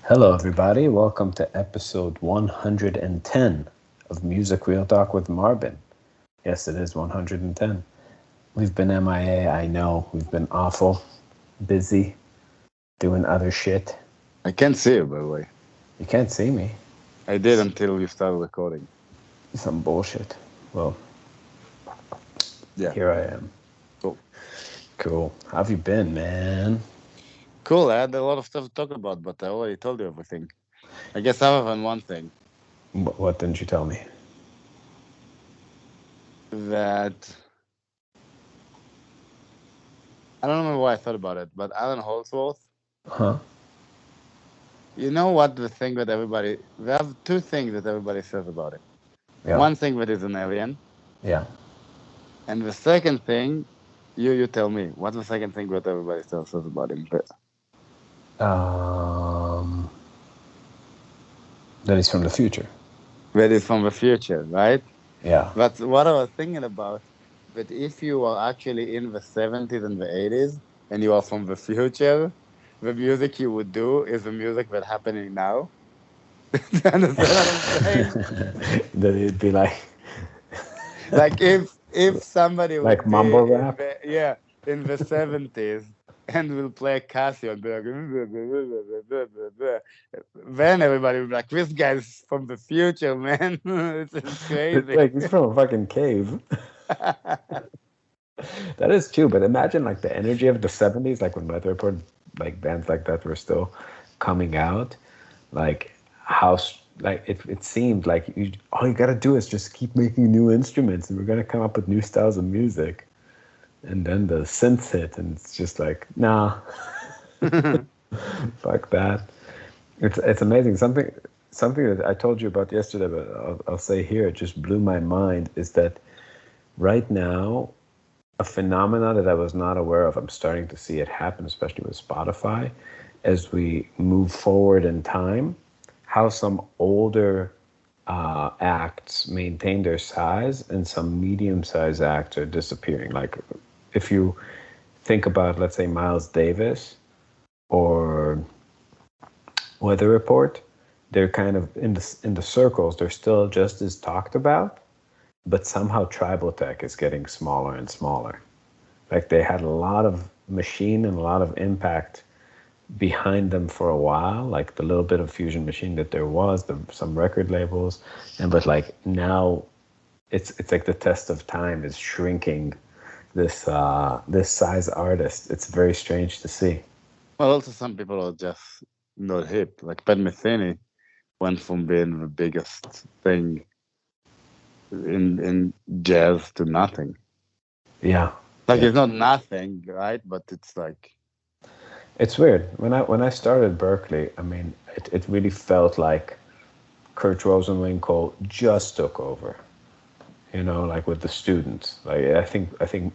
Hello, everybody. Welcome to episode 110 of Music Real Talk with Marbin. Yes, it is 110. We've been MIA, I know. We've been awful, busy, doing other shit. I can't see you, by the way. You can't see me. I did until you started recording. Some bullshit. Well, Yeah, here I am. cool. Cool. How have you been, man? Cool, I had a lot of stuff to talk about, but I already told you everything. I guess other than one thing, What didn't you tell me? that I don't remember why I thought about it, but Alan Holdsworth, Huh? you know what the thing that everybody, we have two things that everybody says about him. Yeah. One thing that he's an alien, Yeah. and the second thing, you tell me, what's the second thing that everybody still says about him? Um, that he's from the future. That is from the future, right? Yeah. That's what I was thinking about. But if you are actually in the 70s and the 80s and you are from the future, the music you would do is the music that's happening now. Do you understand what I'm saying? That it'd be Like if somebody like would be mumble in rap. the 70s and will play Casio and be like then everybody would be like, this guy's from the future, man. This is It's crazy. like he's from a fucking cave. That is true, but imagine like the energy of the 70s, like when Weather Report, like bands like that were still coming out, like like it seemed like all you gotta do is just keep making new instruments and we're gonna come up with new styles of music. And then the synths hit and it's just like, nah, fuck that. It's amazing. Something that I told you about yesterday, but I'll say here, it just blew my mind, is that right now a phenomena that I was not aware of. I'm starting to see it happen, especially with Spotify, as we move forward in time, how some older acts maintain their size and some medium-sized acts are disappearing. Like if you think about, let's say, Miles Davis or Weather Report, they're kind of in the circles. They're still just as talked about, but somehow tribal tech is getting smaller and smaller. Like they had a lot of machine and a lot of impact behind them for a while, like the little bit of fusion machine that there was, some record labels, and but like now, it's like the test of time is shrinking this size artist. It's very strange to see. Well, also some people are just not hip. Like Pat Metheny went from being the biggest thing in jazz to nothing. Yeah, Like yeah. it's not nothing, right? But it's like It's weird. When I started Berkeley, I mean, it really felt like Kurt Rosenwinkel just took over. Like with the students. Like I think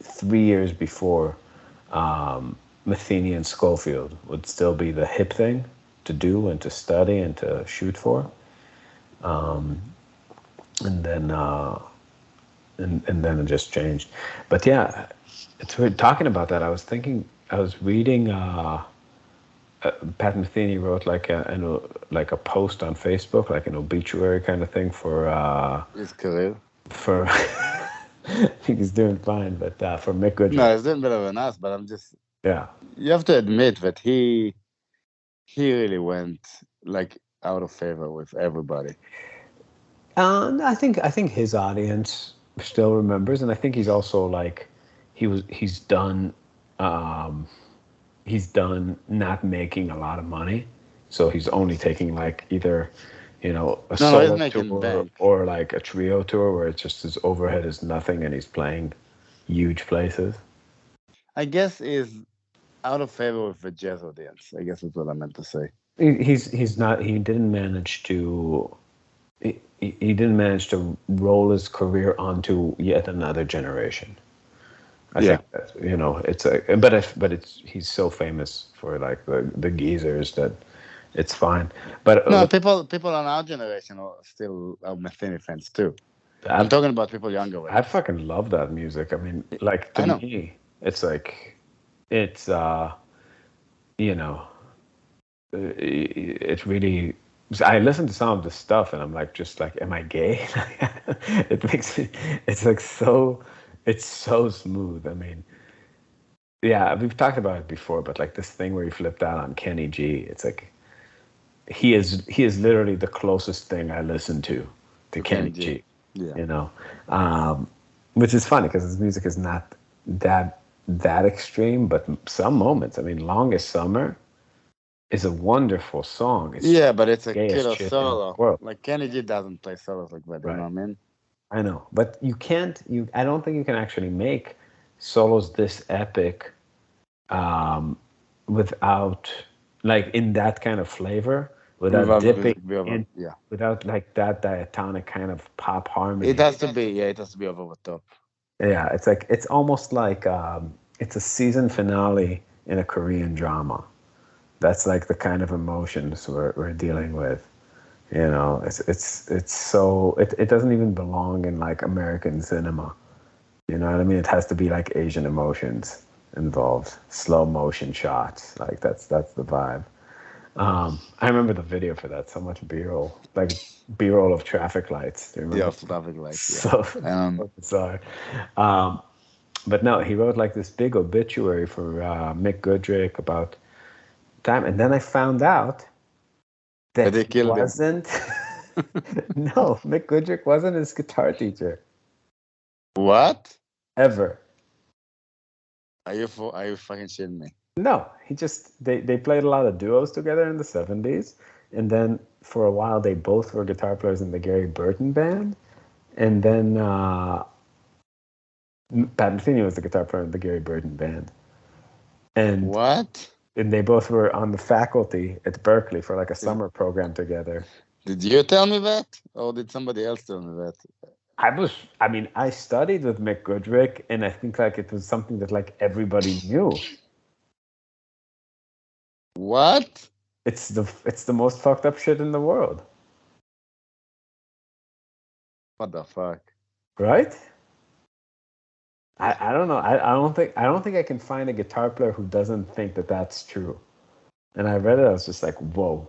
3 years before, Matheny and Schofield would still be the hip thing to do and to study and to shoot for, and then and then it just changed. But yeah, it's weird talking about that. I was reading. Pat Metheny wrote like a post on Facebook, like an obituary kind of thing his career. for I think he's doing fine, but for Mick Goodrick. No, he's doing better than us. But I'm just Yeah. you have to admit that he really went like out of favor with everybody. I think his audience still remembers, and I think he's also like um, he's done not making a lot of money, so he's only taking like either a No, he's solo making tour bank. or like a trio tour where it's just his overhead is nothing and he's playing huge places. I guess is out of favor with the jazz audience. I guess that's what I meant to say. He's not he didn't manage to he didn't manage to roll his career onto yet another generation. I Yeah. think that's it's but it's he's so famous for like the geezers that it's fine. But No, people on our generation are still Metheny fans too. I'm I talking about people younger than I us. fucking love that music. I mean, like to I know. me, it's like it's you know it really. I listen to some of the stuff and I'm like, just like, am I gay? It makes me. It's like so. It's so smooth. I mean, yeah, we've talked about it before, but like this thing where he flipped out on Kenny G. It's like he is literally the closest thing I listen to Kenny Kenny G. G. Yeah. You know, which is funny because his music is not that extreme, but some moments. I mean, Longest Summer is a wonderful song. It's Yeah, just but it's a gayest killer shit in the solo. world. Like Kenny G doesn't play solos like that, you know Right. what I mean? I know, but you can't. I don't think you can actually make solos this epic um, without like in that kind of flavor, without Without the dipping music be over. in, Yeah. without like that diatonic kind of pop It harmony. has to be, yeah, it has to be over the top. Yeah, it's like it's almost like it's a season finale in a Korean drama. That's like the kind of emotions we're dealing with. You know, it's so it doesn't even belong in like American cinema. You know what I mean? It has to be like Asian emotions involved, slow motion shots. Like that's the vibe. I remember the video for that. So much B-roll, like B-roll of traffic lights. Do you Yeah, remember? of traffic lights, yeah. So, Um, so bizarre. Um, but no, he wrote like this big obituary for Mick Goodrick about time, and then I found out but that they he killed him. wasn't. No, Mick Goodrick wasn't his guitar teacher What? ever. Are you fucking shitting me? No, he just they played a lot of duos together in the 70s, and then for a while they both were guitar players in the Gary Burton band, and then Pat Metheny was the guitar player in the Gary Burton band, and What? they both were on the faculty at Berkeley for like a Is- summer program together. Did you tell me that? Or did somebody else tell me that? I mean, I studied with Mick Goodrick, and I think like it was something that like everybody knew. What? It's the most fucked up shit in the world, What the fuck? right? I don't know. I don't think I can find a guitar player who doesn't think that that's true. And I read it, I was just like, whoa,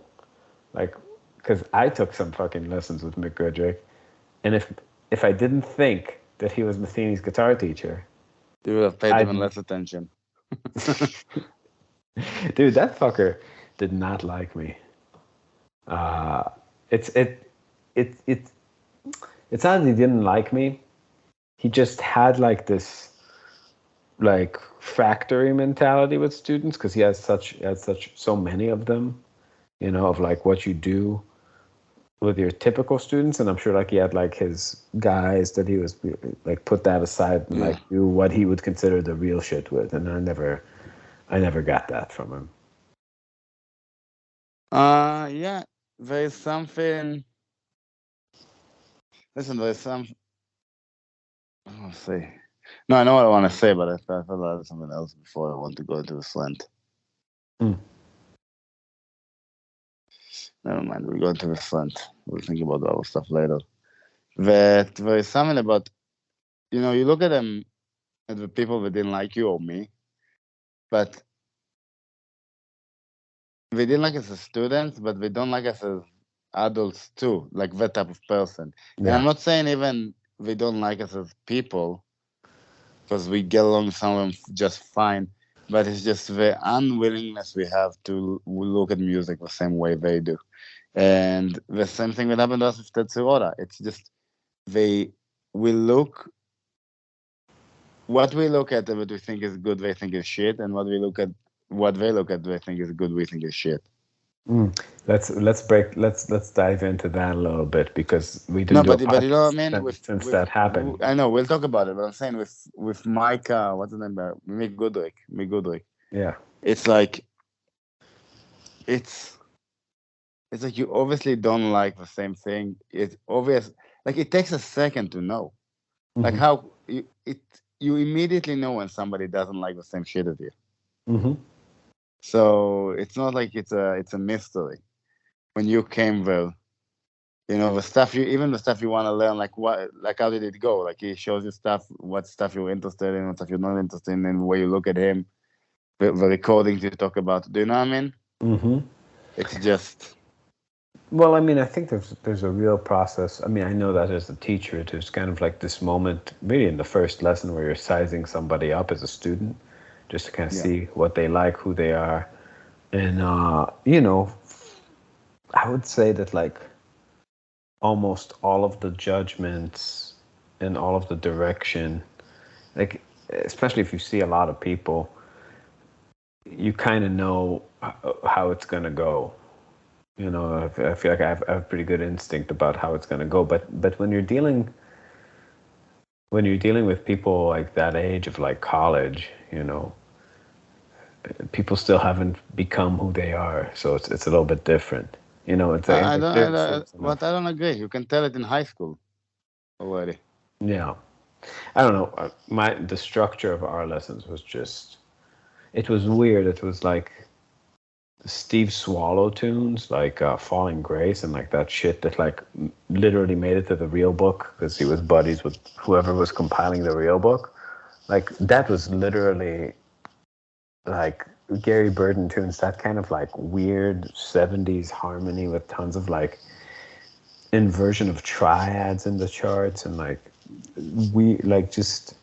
like, because I took some fucking lessons with Mick Goodrick, and if I didn't think that he was Metheny's guitar teacher, You would have paid even I'd less attention. dude, that fucker did not like me. Uh, it's it it it's not that he didn't like me. He just had like this like factory mentality with students because he has such so many of them, you know, of like what you do with your typical students. And I'm sure like he had like his guys that he was like put that aside and Yeah. like do what he would consider the real shit with. And I never got that from him. Yeah. There is something. Listen, there is some. I want to say. No, I know what I want to say, but I thought about something else before I want to go into a slant. Mm. Never mind. We'll go into a slant. We'll think about our stuff later. That there is something about. You look at them, at the people that didn't like you or me, but they didn't like us as students, but they don't like us as adults too, like that type of person. And I'm Yeah. not saying even they don't like us as people, because we get along with some of them just fine, but it's just the unwillingness we have to look at music the same way they do. And the same thing that happened to us with Tetsuoda. It's just they we look what we look at what we think is good, they think is shit, and what they look at they think is good, we think is shit. Mm. Let's dive into that a little bit because we didn't No, do a but you know what podcast I mean. since that happened. I know we'll talk about it, but I'm saying with Mike, what's his name? Mick Goodrick. Yeah. It's like it's it's like you obviously don't like the same thing. It's obvious. Like it takes a second to know. Like Hmm. how you immediately know when somebody doesn't like the same shit as you. Hmm. So it's not like it's a mystery. When you came there, the stuff you want to learn, like how did it go? Like he shows you what stuff you're interested in, what stuff you're not interested in, and the way you look at him, the recordings you talk about. Do you know what I mean? Hmm. It's just Well, I mean, I think there's a real process. I mean, I know that as a teacher, there's kind of like this moment, really in the first lesson, where you're sizing somebody up as a student, just to kind of yeah. see what they like, who they are, and you know, I would say that like almost all of the judgments and all of the direction, like especially if you see a lot of people, you kind of know how it's gonna go. You know, I feel like I have a pretty good instinct about how it's gonna go. But when you're dealing with people like that age of like college, you know, people still haven't become who they are, so it's a little bit different. You know, it's I like don't, they're serious but enough. I don't agree. You can tell it in high school already. Yeah, I don't know. The structure of our lessons was just it was weird. It was like Steve Swallow tunes, like Falling Grace and like that shit that like literally made it to the real book because he was buddies with whoever was compiling the real book. Like that was literally like Gary Burton tunes, that kind of like weird 70s harmony with tons of like inversion of triads in the charts and like we like just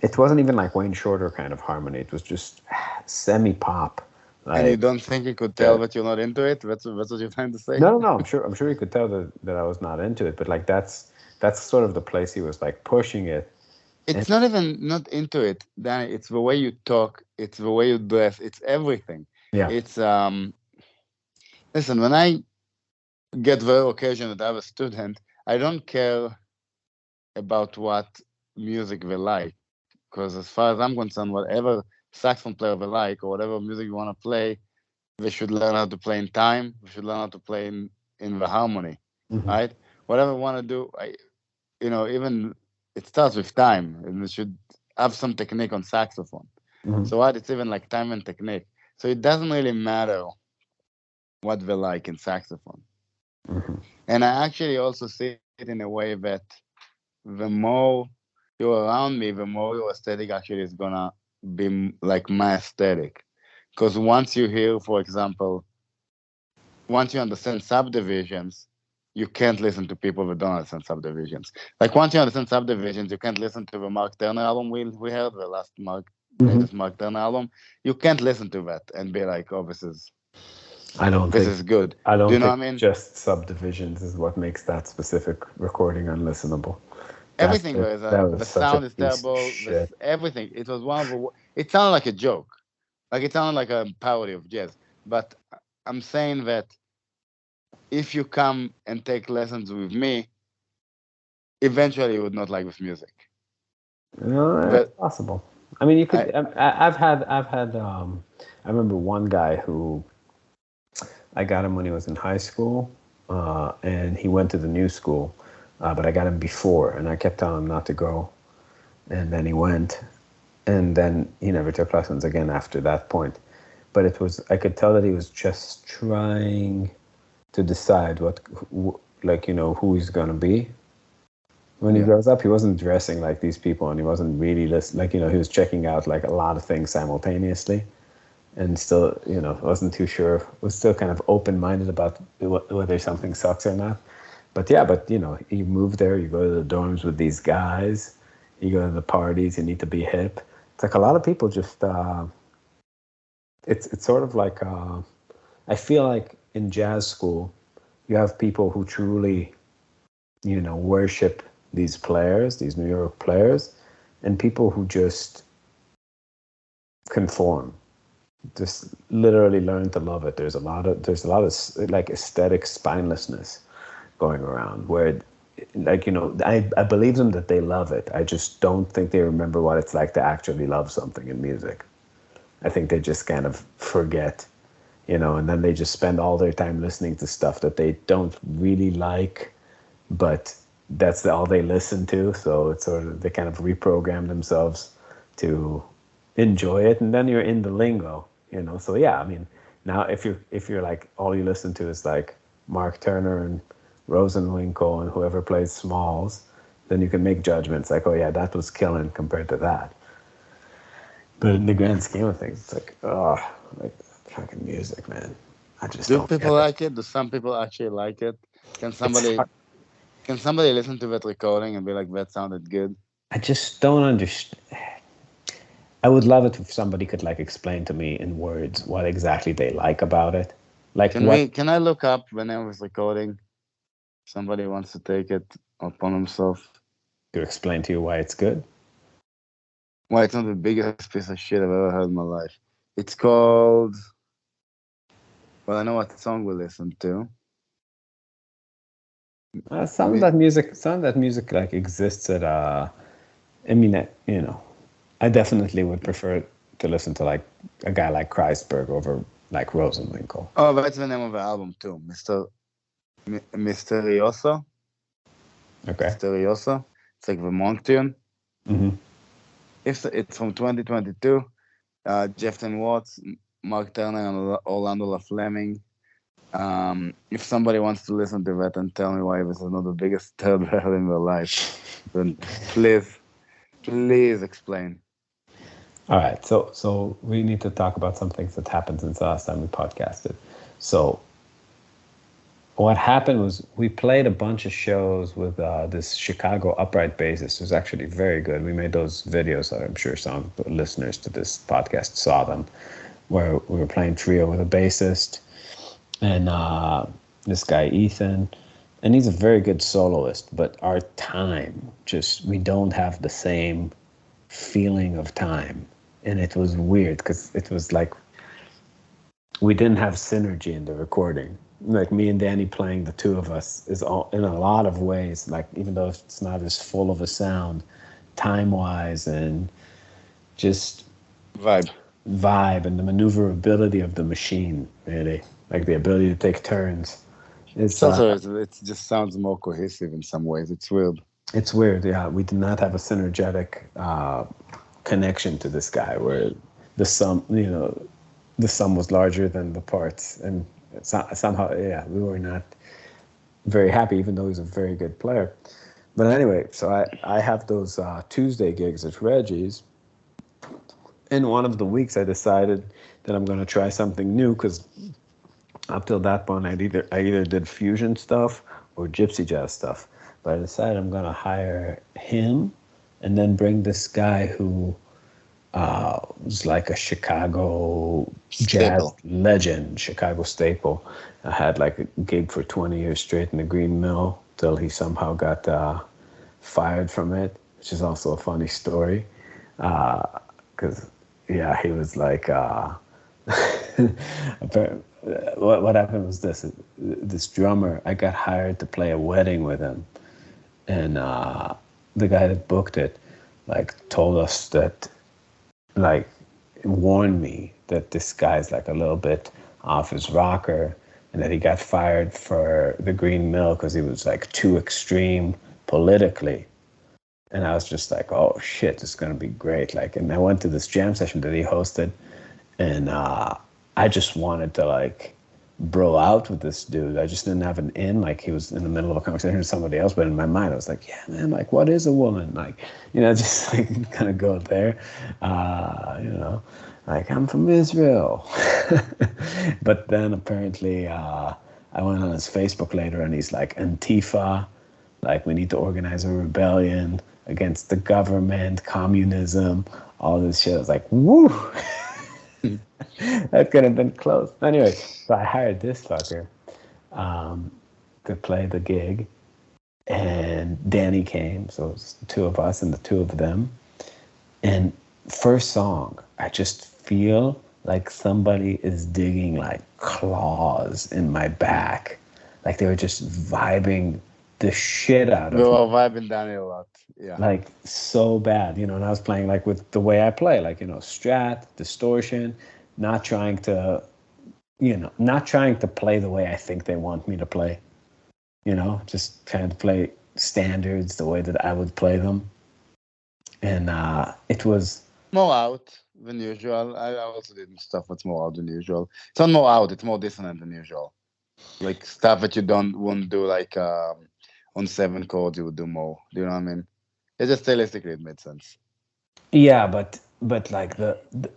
it wasn't even like Wayne Shorter kind of harmony. It was just semi pop. And you Like don't think you could tell that. that you're not into it? That's what you're trying to say? No, no, no. I'm sure you could tell that I was not into it, but like that's sort of the place he was like pushing it. And It's not even not into it, Danny. It's the way you talk. It's the way you dress. It's everything. yeah. It's Listen, when I get very occasion that I have a student, I don't care about what music they like, because as far as I'm concerned, whatever saxophone player they like or whatever music you want to play, they should learn how to play in time. They should learn how to play in the harmony, Hmm. right? Whatever we want to do, even it starts with time, and we should have some technique on saxophone. Hmm. So what? It's even like time and technique. So it doesn't really matter what they like in saxophone. Hmm. And I actually also see it in a way that the more you're around me, the more your aesthetic actually is gonna be like my aesthetic. Because once you hear, for example, once you understand subdivisions, you can't listen to people that don't understand subdivisions. Like once you understand subdivisions, you can't listen to the Mark Turner album we heard, the Hmm. latest Mark Turner album. You can't listen to that and be like, oh, I don't this think is good. I Do you don't know think what I mean? just subdivisions is what makes that specific recording unlistenable. That Everything shit, there is that was the such a sound is piece of terrible. shit. Everything. It was one of the. It sounded like a joke. Like it sounded like a parody of jazz. But I'm saying that if you come and take lessons with me, eventually you would not like this music. No, that's But possible. I mean, you I could. I've had. I remember one guy who I got him when he was in high school, and he went to the new school, but I got him before, and I kept telling him not to go, and then he went, and then he never took lessons again after that point. But it was I could tell that he was just trying to decide like who he's gonna be when he yeah. grows up. He wasn't dressing like these people, and he wasn't really like he was checking out like a lot of things simultaneously, and still wasn't too sure. Was still kind of open minded about whether something sucks or not. But yeah, you move there, you go to the dorms with these guys, you go to the parties, you need to be hip. It's like a lot of people just. It's sort of like I feel like in jazz school, you have people who truly worship these players, these New York players, and people who just conform, just literally learn to love it. There's a lot of like aesthetic spinelessness going around where I believe them that they love it. I just don't think they remember what it's like to actually love something in music. I think they just kind of forget, and then they just spend all their time listening to stuff that they don't really like, but that's all they listen to. So it's sort of they kind of reprogram themselves to enjoy it, and then you're in the lingo. So yeah, I mean, now if you're like all you listen to is like Mark Turner and Rosenwinkel and whoever plays Smalls, then you can make judgments like, oh yeah, that was killing compared to that. But in the grand scheme of things, it's like, oh, like fucking music, man. I just Do don't people get it. like it? Do some people actually like it? Can It's somebody hard. can somebody listen to that recording and be like, that sounded good? I just don't understand. I would love it if somebody could like explain to me in words what exactly they like about it. Like what Can I look up the name of this recording? Somebody wants to take it upon himself. to explain to you why it's good. Why it's not the biggest piece of shit I've ever heard in my life. It's called, well, I know what song we listened to. Mi- Some of that music like exists at I mean, I definitely would prefer to listen to like a guy like Kreisberg over like Rosenwinkel. Oh, that's the name of the album too, Misterioso. Okay. Misterioso. It's like the monk tune. Hmm. It's from 2022. Jefferson Watts, Mark Turner, and Orlando La Fleming. If somebody wants to listen to that and tell me why this is not the biggest third battle in their life, then please explain. All right. So we need to talk about some things that happened since the last time we podcasted. So what happened was we played a bunch of shows with this Chicago upright bassist who's actually very good. We made those videos that I'm sure some listeners to this podcast saw them, where we were playing trio with a bassist and this guy Ethan, and he's a very good soloist. But our time, just we don't have the same feeling of time, and it was weird because it was like we didn't have synergy in the recording. Like me and Danny playing, the two of us, is all in a lot of ways. Like even though it's not as full of a sound, time wise, and just Vibe. vibe and the maneuverability of the machine, really, like the ability to take turns. It's It's also it just sounds more cohesive in some ways. It's weird. it's weird. Yeah, we did not have a synergetic connection to this guy where the sum, the sum was larger than the parts, and somehow, yeah, we were not very happy, even though he's a very good player. But anyway, so I have those Tuesday gigs at Reggie's. In one of the weeks, I decided that I'm going to try something new because up till that point, I either did fusion stuff or gypsy jazz stuff. But I decided I'm going to hire him and then bring this guy who was like a Chicago jazz Staple. legend, Chicago staple. I had like a gig for 20 years straight in the Green Mill till he somehow got fired from it, which is also a funny story. Because, yeah, he was like, what happened was this drummer, I got hired to play a wedding with him. And the guy that booked it, like, told us that, like, warned me that this guy's like a little bit off his rocker and that he got fired for the Green Mill because he was like too extreme politically. And I was just like, oh shit, this is gonna be great. Like, and I went to this jam session that he hosted, and I just wanted to like bro out with this dude. I just didn't have an in. Like, he was in the middle of a conversation with somebody else, but in my mind I was like, yeah, man, like, what is a woman? Like, just like kind of go there. Like, I'm from Israel. But then apparently I went on his Facebook later and he's like, Antifa, like, we need to organize a rebellion against the government, communism, all this shit. I was like, woo. That could have been close. Anyway, so I hired this fucker to play the gig, and Danny came. So it was the two of us and the two of them. And first song, I just feel like somebody is digging like claws in my back. Like they were just vibing the shit out We of me. were vibing Danny a lot. Yeah. Like so bad, and I was playing like with the way I play, like, strat, distortion, not trying to, not trying to play the way I think they want me to play, just trying to play standards the way that I would play them. And it was, More out than usual. I also did stuff that's more out than usual. It's not more out, it's more dissonant than usual. Like stuff that you wouldn't do like on 7 chords, you would do more. Do you know what I mean? It's just stylistically it made sense. yeah, but like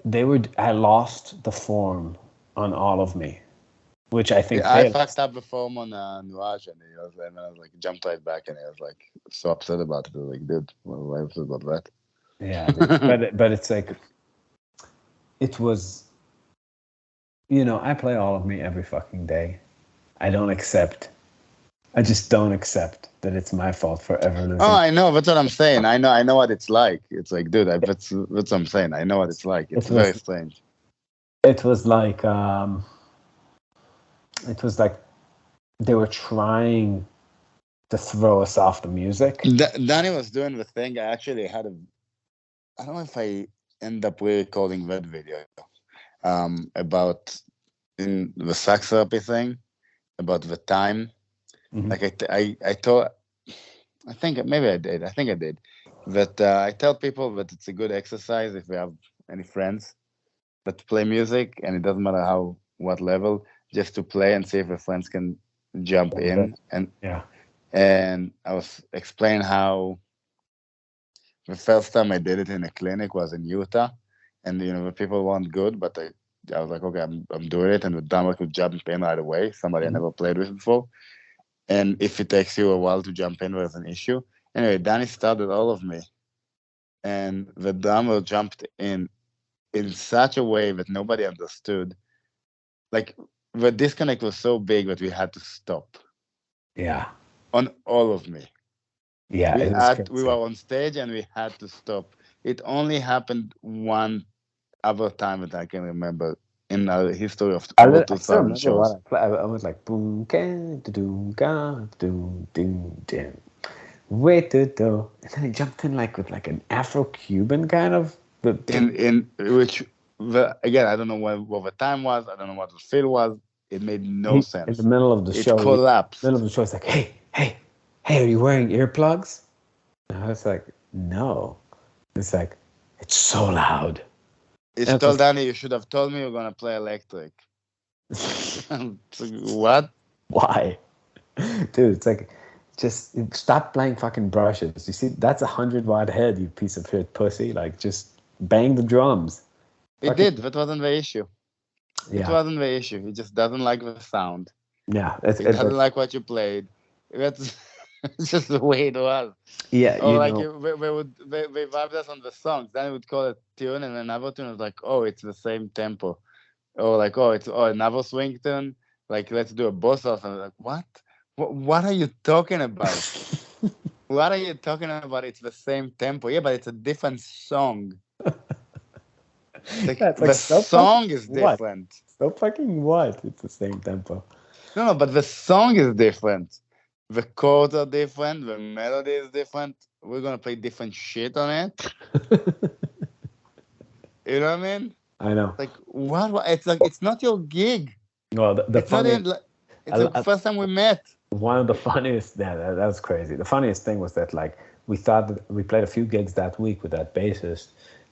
they were, I lost the form on all of me. which I think Yeah, I failed. fucked up the form on Nuage, and then I was like, jumped right back, and I was like, so upset about it. I was like, dude, why upset about Yeah, that? but it's like it was. I play all of me every fucking day. I don't accept. I just don't accept that it's my fault for ever Oh, losing. I know. That's what I'm saying. I know what it's like. It's like, dude, that's what I'm saying. I know what it's like. It's It very was strange. it was like it was like they were trying to throw us off the music. Danny was doing the thing. I actually had a. I don't know if I end up re-recording that video. About in the sex therapy thing, about the time. Mhm. Like I thought. I think maybe I did. I think I did. That I tell people that it's a good exercise if we have any friends that play music, and it doesn't matter what level, just to play and see if the friends can jump That was it. in. And Yeah. I was explaining how the first time I did it in a clinic was in Utah, and the people weren't good, but I was like, okay, I'm doing it, and the drummer could jump in right away. Somebody I Mhm. never played with before, and if it takes you a while to jump in, there's an issue. Anyway, Danny started all of me, and the drummer jumped in such a way that nobody understood. Like the disconnect was so big that we had to stop Yeah. on all of me. Yeah. It was We were crazy. on stage and we had to stop. It only happened one other time that I can remember in our history of over I still 2,000 remember what shows. I played. I was like boom, can, do, ga, do, ding, ding. Wait to do. And then he jumped in like with like an Afro-Cuban kind of. In which again, I don't know what the time was. I don't know what the feel was. It made no He in the sense. middle of the It show. Middle of collapsed. the show, it's like, hey, are you wearing earplugs? And I was like, no. It's like, it's so loud. It's And it's told just, Danny, you should have told me you're gonna play electric. It's like, what? why, dude? It's like, just stop playing fucking brushes. You see, that's 100-watt head, you piece of shit pussy. Like, just bang the drums. It Fucking did. That wasn't the issue. It yeah, wasn't the issue. He just doesn't like the sound. yeah. He doesn't like what you played. That's it's just the way it was. Yeah, Or like they vibed us on the songs. Then we would call it tune, and another tune was like, oh, it's the same tempo. Or like, oh, it's another swing tune. Like, let's do a boss off. And I'm like, what? What are you talking about? What are you talking about? It's the same tempo. Yeah, but it's a different song. yeah. Like It's like the stop fucking song is what? different. Stop fucking what? It's the same tempo. No, but the song is different. The chords are different. The melody is different. We're gonna play different shit on it. You know what I mean? I know. Like what? It's like it's not your gig. Well, the It's not funny, even like it's I, the first time we met. one of the funniest, yeah, that was crazy. The funniest thing was that like we thought that we played a few gigs that week with that bassist,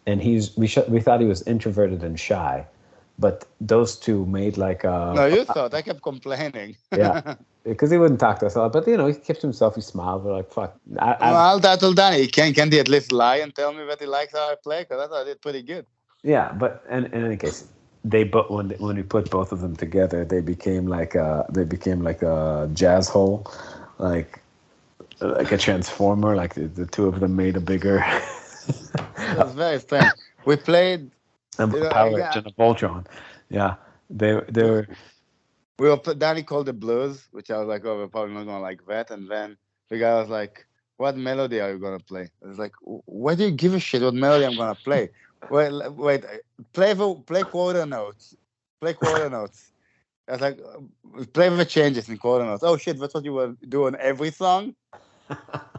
and we thought he was introverted and shy, but those two made like No, you thought I kept complaining. yeah, because he wouldn't talk to us a lot, but he kept to himself. He smiled. We're like, fuck. Well, that told Danny. Can he at least lie and tell me that he likes how I play? Because I thought I did pretty good. Yeah, but in any case, they but when we put both of them together, they became like a jazz hole, like like a transformer. Like the two of them made a bigger It was very strange. We played. a Power Yeah. Engine, a Voltron. Yeah, they We, were. Danny called the blues, which I was like, oh, we're probably not gonna like that. And then the guy was like, "What melody are you gonna play?" I was like, "Why do you give a shit what melody I'm gonna play? Wait, play quarter notes, play quarter notes." I was like, "Play the changes in quarter notes." Oh shit, that's what you will do on every song.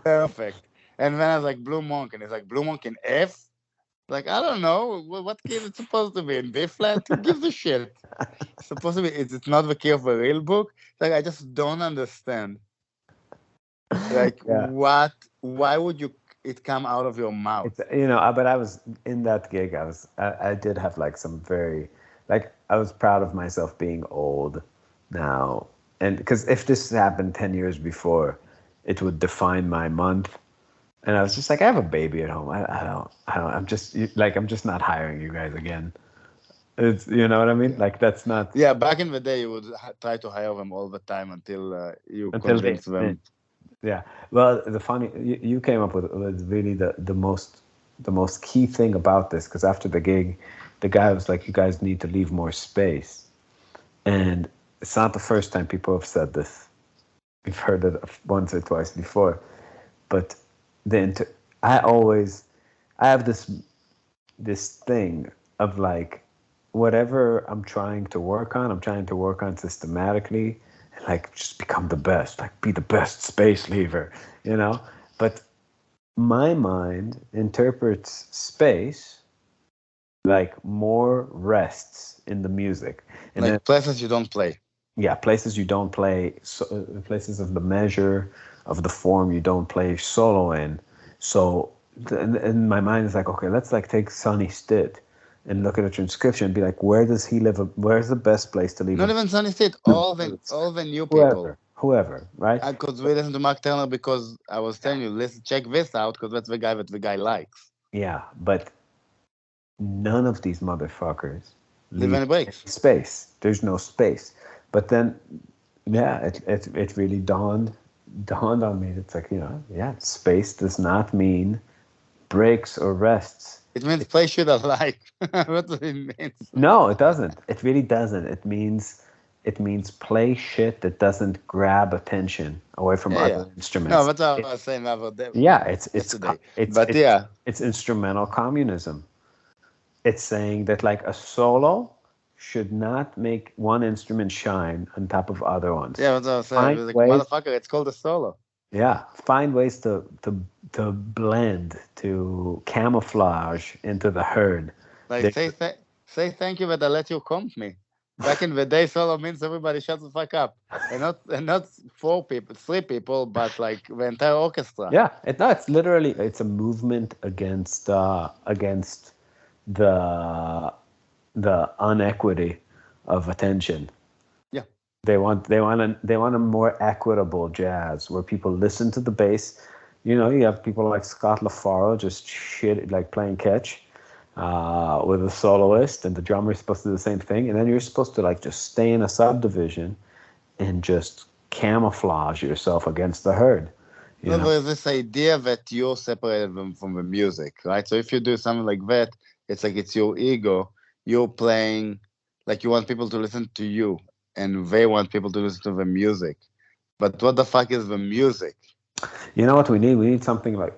Perfect. And then I was like, "Blue Monk," and it's like, "Blue Monk in F." Like, I don't know what key is it supposed to be in B flat. Who gives a shit? It's supposed to be. It's not the key of a real book. Like, I just don't understand. Like, Yeah, what? Why would you? It come out of your mouth? it's but I was in that gig. I did have like some very like I was proud of myself being old now, and because if this happened 10 years before, it would define my month. And I was just like, I have a baby at home. I don't. I'm just like, I'm just not hiring you guys again. It's, you know what I mean? Yeah. Like that's not Yeah, back in the day, you would try to hire them all the time until you until they convince them. yeah. Well, the funny you came up with really the most key thing about this because after the gig, the guy was like, "You guys need to leave more space," and it's not the first time people have said this. We've heard it once or twice before, but the I always I have this thing of like whatever I'm trying to work on systematically and like just become the best, like be the best space lever, you know? But my mind interprets space like more rests in the music. And then Like places you don't play. yeah, places you don't play, so, places of the measure of the form you don't play solo in. So, and my mind is like, okay, let's like take Sonny Stitt and look at a transcription and be like, where does he live? Where's the best place to leave Not him? even Sunny State. All the new people. Whoever, right? Because we listen to Mark Turner because I was Yeah, telling you, listen, check this out because that's the guy that the guy likes. yeah, but none of these motherfuckers Live leave any breaks. space. There's no space. But then, yeah, it really dawned on me. It's like, yeah, space does not mean breaks or rests. It means play shit I like. What does it mean? No, it doesn't. It really doesn't. It means play shit that doesn't grab attention away from Yeah, yeah. other No, instruments. that's what I was saying the other day, Yeah, it's yesterday. it's But it's yeah, it's instrumental communism. It's saying that like a solo should not make one instrument shine on top of other ones. yeah, that's what I was saying. It Find was like, ways, motherfucker, it's called a solo. yeah, find ways to blend, to camouflage into the herd. Like, They, say thank you that I let you comp me. Back in the day, solo means everybody shuts the fuck up. And not 4 people, 3 people, but like the entire orchestra. yeah, no, it's literally it's a movement against the the inequity of attention. Yeah. They want a more equitable jazz where people listen to the bass. You have people like Scott LaFaro just shit like playing catch with a soloist, and the drummer is supposed to do the same thing, and then you're supposed to like just stay in a subdivision and just camouflage yourself against the herd. You No, know? there's this idea that you're separated them from the music, right? So if you do something like that, it's like it's your ego. You're playing, like you want people to listen to you, and they want people to listen to the music. But what the fuck is the music? You know what we need? We need something like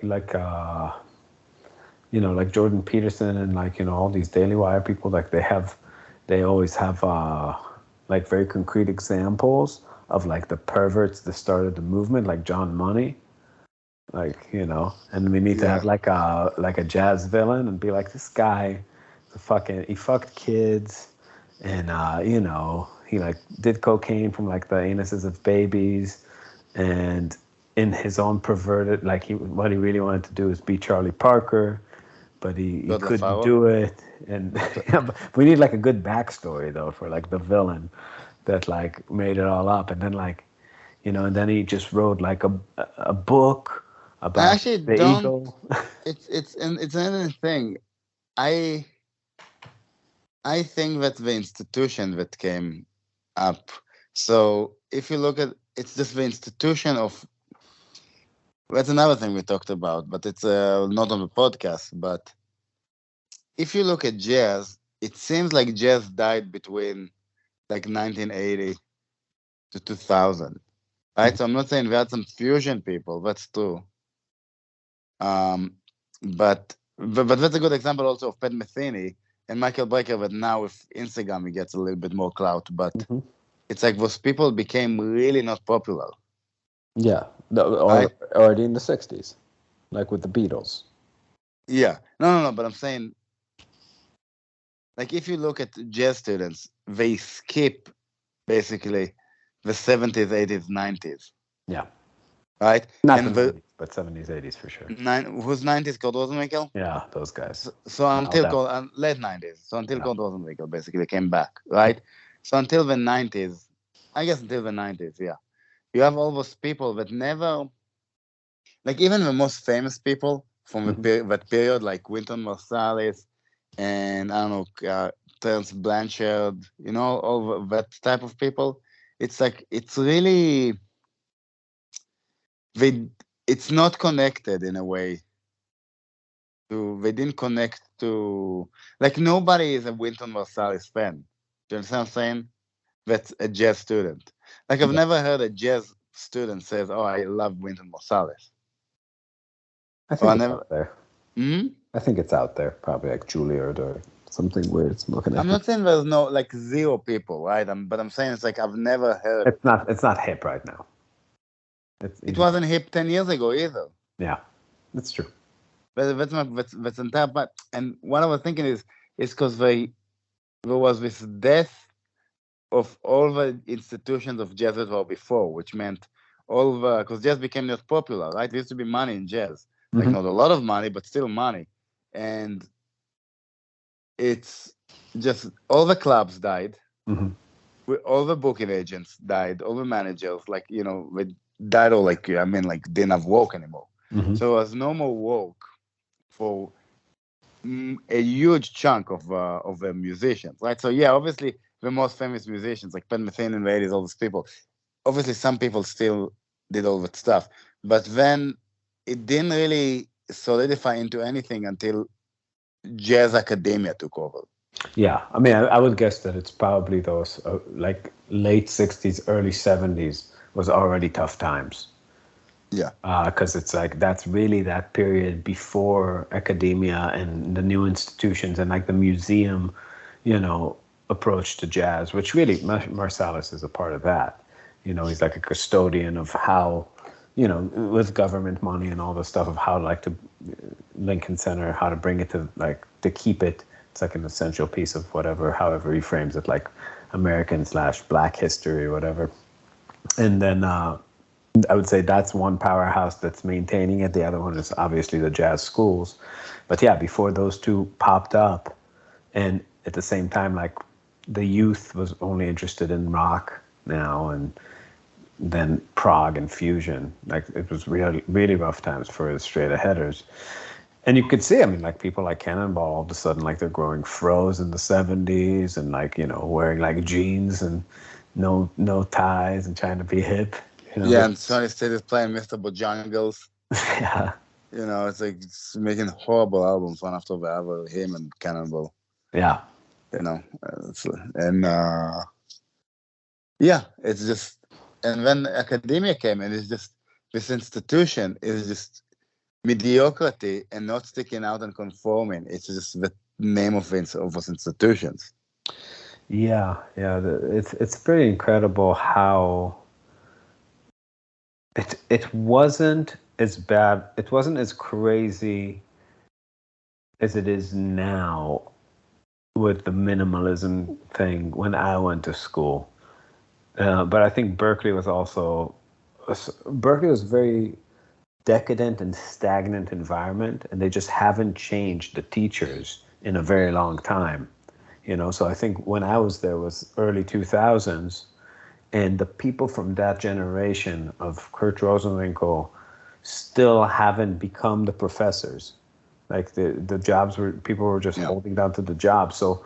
Jordan Peterson and like all these Daily Wire people. Like they always have like very concrete examples of like the perverts that started the movement, like John Money. Like and we need to have Yeah. like a jazz villain and be like, this guy, he fucked kids, and he like did cocaine from like the anuses of babies, and in his own perverted, like what he really wanted to do is be Charlie Parker, but he God couldn't LaFaro. do it, and yeah, but we need like a good backstory though for like the villain that like made it all up, and then like and then he just wrote like a book I about actually the don't. eagle. It's another thing. I I think that the institution that came up. So if you look at, it's just the institution of. That's another thing we talked about, but it's not on the podcast. But if you look at jazz, it seems like jazz died between like 1980 to 2000, right? So I'm not saying we had some fusion people. That's true. Um, but that's a good example also of Pat Metheny and Michael Brecker. But now with Instagram, he gets a little bit more clout. But Mhm. it's like those people became really not popular, Yeah, or right? already in the '60s, like with the Beatles. Yeah. No. But I'm saying, like, if you look at jazz students, they skip basically the 70s, 80s, 90s, Yeah, right? not the And the '90s, but '70s, '80s for sure. whose 90s Kurt Rosenwinkel? Yeah, those guys. So No until doubt. late 90s, so until Yeah. Kurt Rosenwinkel basically came back, right? So until the 90s, I guess until the 90s, yeah. You have all those people that never, like even the most famous people from Mhm. that period, like Wynton Marsalis and I don't know, Terence Blanchard, all that type of people. It's like it's really they. It's not connected in a way. They didn't connect to like nobody is a Wynton Marsalis fan. Do you understand what I'm saying? That's a jazz student. Like I've Yeah, never heard a jazz student says, "Oh, I love Wynton Marsalis." I Or think I it's never. out there. Hmm? I think it's out there, probably like Juilliard or something weird. It's more I'm connected. not saying there's no like zero people, right? But I'm saying it's like I've never heard it. It's not. It's not hip right now. It's It easy. wasn't hip 10 years ago either. Yeah, that's true. But that's entire part. And what I was thinking is because there was this death of all the institutions of jazz that were before, which meant all the because jazz became not popular, right? There used to be money in jazz, like Hmm. not a lot of money, but still money, and it's just all the clubs died, Hmm. all the booking agents died, all the managers, like they died, or like I mean, like didn't have work anymore. Hmm. So there was no more work for a huge chunk of the musicians, right? So yeah, obviously the most famous musicians like Pat Metheny in the 80s, all these people. Obviously, some people still did all that stuff, but then it didn't really solidify into anything until jazz academia took over. Yeah, I mean, I would guess that it's probably those like late '60s, early '70s was already tough times. Yeah, Because it's like that's really that period before academia and the new institutions and like the museum, approach to jazz, which really Marsalis is a part of that. He's like a custodian of how, with government money and all the stuff of how like to Lincoln Center, how to bring it to like to keep it. It's like an essential piece of whatever, however he frames it, like American/Black history or whatever. And then I would say that's one powerhouse that's maintaining it. The other one is obviously the jazz schools. But yeah, before those two popped up, and at the same time, like the youth was only interested in rock now, and then prog and fusion. Like it was really, really rough times for the straight aheaders. And you could see, I mean, like people like Cannonball, all of a sudden, like they're growing fros in the '70s, and like wearing like jeans and no ties and trying to be hip. yeah. And Sonny State is playing Mr. Bojangles. Yeah, It's like it's making horrible albums one after the other. Him and Cannonball. yeah, And yeah, it's just. And when academia came, and it's just this institution is just mediocrity and not sticking out and conforming. It's just the name of those institutions. yeah, yeah. It's pretty incredible how it wasn't as bad. It wasn't as crazy as it is now with the minimalism thing when I went to school. But I think Berkeley was very decadent and stagnant environment, and they just haven't changed the teachers in a very long time. So I think when I was there was early 2000s, and the people from that generation of Kurt Rosenwinkel still haven't become the professors. Like the jobs were people were just holding down to the job. So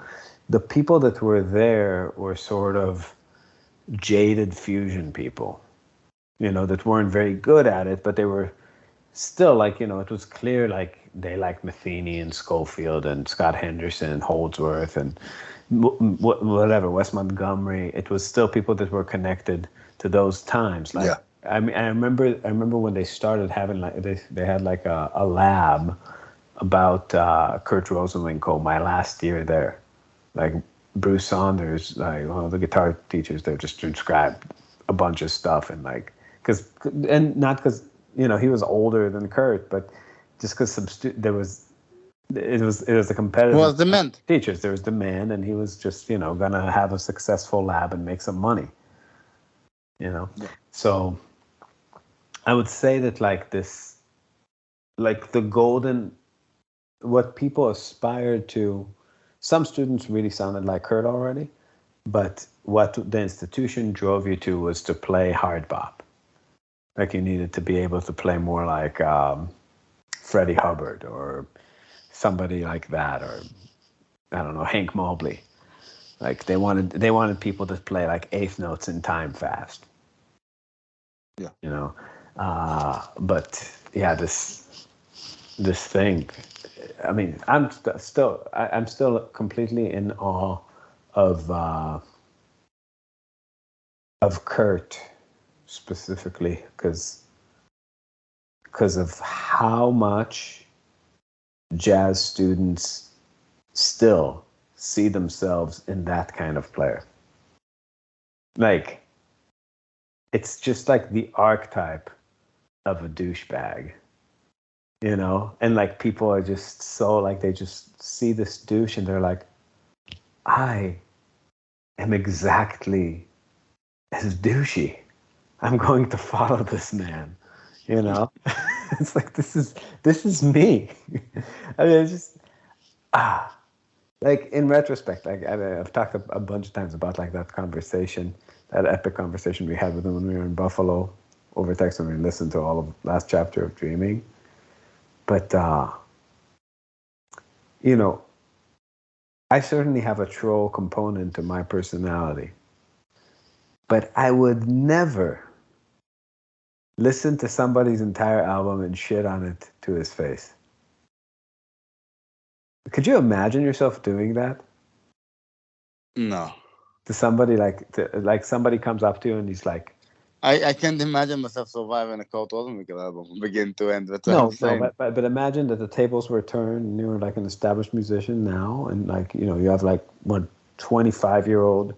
the people that were there were sort of jaded fusion people, that weren't very good at it, but they were still like, it was clear like they liked Metheny and Schofield and Scott Henderson and Holdsworth and whatever, Wes Montgomery. It was still people that were connected to those times. Like, Yeah. I mean, I remember when they started having like they had like a lab about Kurt Rosenwinkel my last year there. Like Bruce Saunders, like one of the guitar teachers there, just transcribed a bunch of stuff and like not because he was older than Kurt, but just because there was it was a competitive Was demand. teachers. There was demand, and he was just gonna have a successful lab and make some money. Yeah. So I would say that like this, like the golden, what people aspired to. Some students really sounded like Kurt already, but what the institution drove you to was to play hard bop. Like you needed to be able to play more like Freddie Hubbard or somebody like that, or I don't know, Hank Mobley. Like they wanted people to play like eighth notes in time fast. Yeah. You know, but yeah, this thing. I mean, I'm still completely in awe of Kurt specifically because of how much jazz students still see themselves in that kind of player. Like, it's just like the archetype of a douchebag, you know? And like people are just so like they just see this douche and they're like, I am exactly as douchey. I'm going to follow this man, you know? It's like this is me. I mean, it's just like in retrospect, like I've talked a bunch of times about like that conversation, that epic conversation we had with him when we were in Buffalo over text when we listened to all of last chapter of Dreaming. But you know, I certainly have a troll component to my personality, but I would never listen to somebody's entire album and shit on it to his face. Could you imagine yourself doing that? No. To somebody like somebody comes up to you and he's like, I can't imagine myself surviving a Kurt Rosenwinkel album from begin to end. That's what I'm no, saying. but imagine that the tables were turned and you're like an established musician now, and like you have like what 25-year-old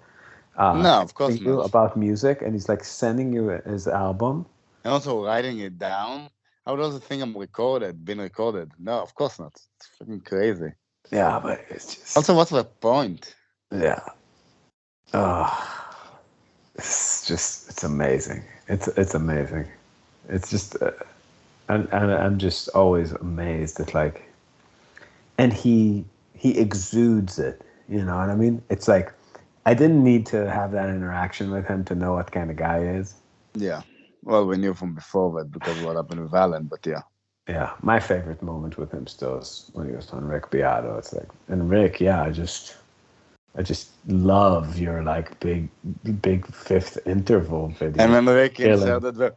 No, of course texting you not. about music, and he's like sending you his album. And also writing it down. I would also think I'm been recorded. No, of course not. It's fucking crazy. Yeah, but it's just Also, what's the point? yeah. It's amazing. It's amazing. It's just and I'm just always amazed at like, and he exudes it. You know what I mean? It's like I didn't need to have that interaction with him to know what kind of guy he is. Yeah. Well, we knew from before that because of what happened with Allen, but yeah. Yeah, my favorite moment with him still is when he was on Rick Beato. It's like, and Rick, yeah, I just love your like big fifth interval video. And when Rick Killing. inserted the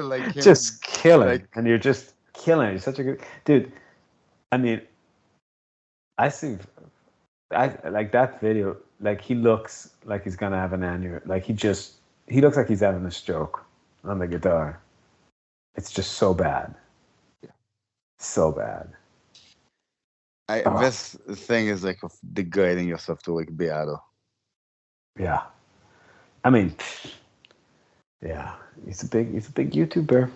like him, Just killing, like, and you're just killing. You're such a good dude. I mean, I like that video. Like he looks like he's gonna have an aneurysm. Like he looks like he's having a stroke on the guitar. It's just so bad, so bad. this thing is like of degrading yourself to like Beato. Yeah, I mean, yeah, he's a big YouTuber.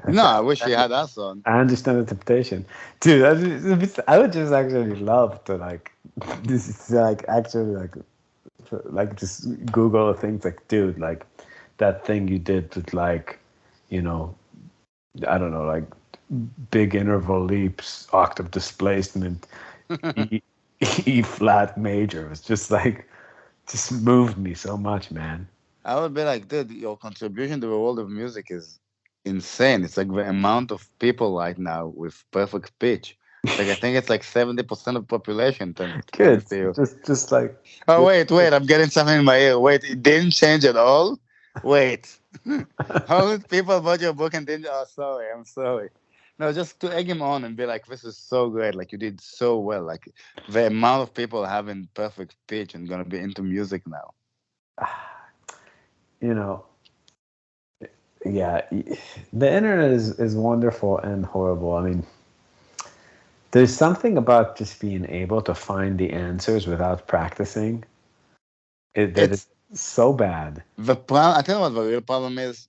No, I wish he had us on. I understand the temptation, dude. I would just actually love to like this is like actually like just Google things like, dude, like that thing you did with like, you know, I don't know, like big interval leaps, octave displacement, E flat major. It's just like just moved me so much, man. I would be like, dude, your contribution to the world of music is insane. It's like the amount of people right now with perfect pitch. Like I think it's like 70% of the population Good. thanks to you. Just like Oh wait, I'm getting something in my ear. Wait, it didn't change at all? Wait. How many people bought your book and didn't? Oh, sorry, I'm sorry. No, just to egg him on and be like, this is so great. Like you did so well. Like the amount of people having perfect pitch and gonna be into music now. you know, yeah, the internet is wonderful and horrible. I mean, there's something about just being able to find the answers without practicing. It's so bad. I tell you what the real problem is,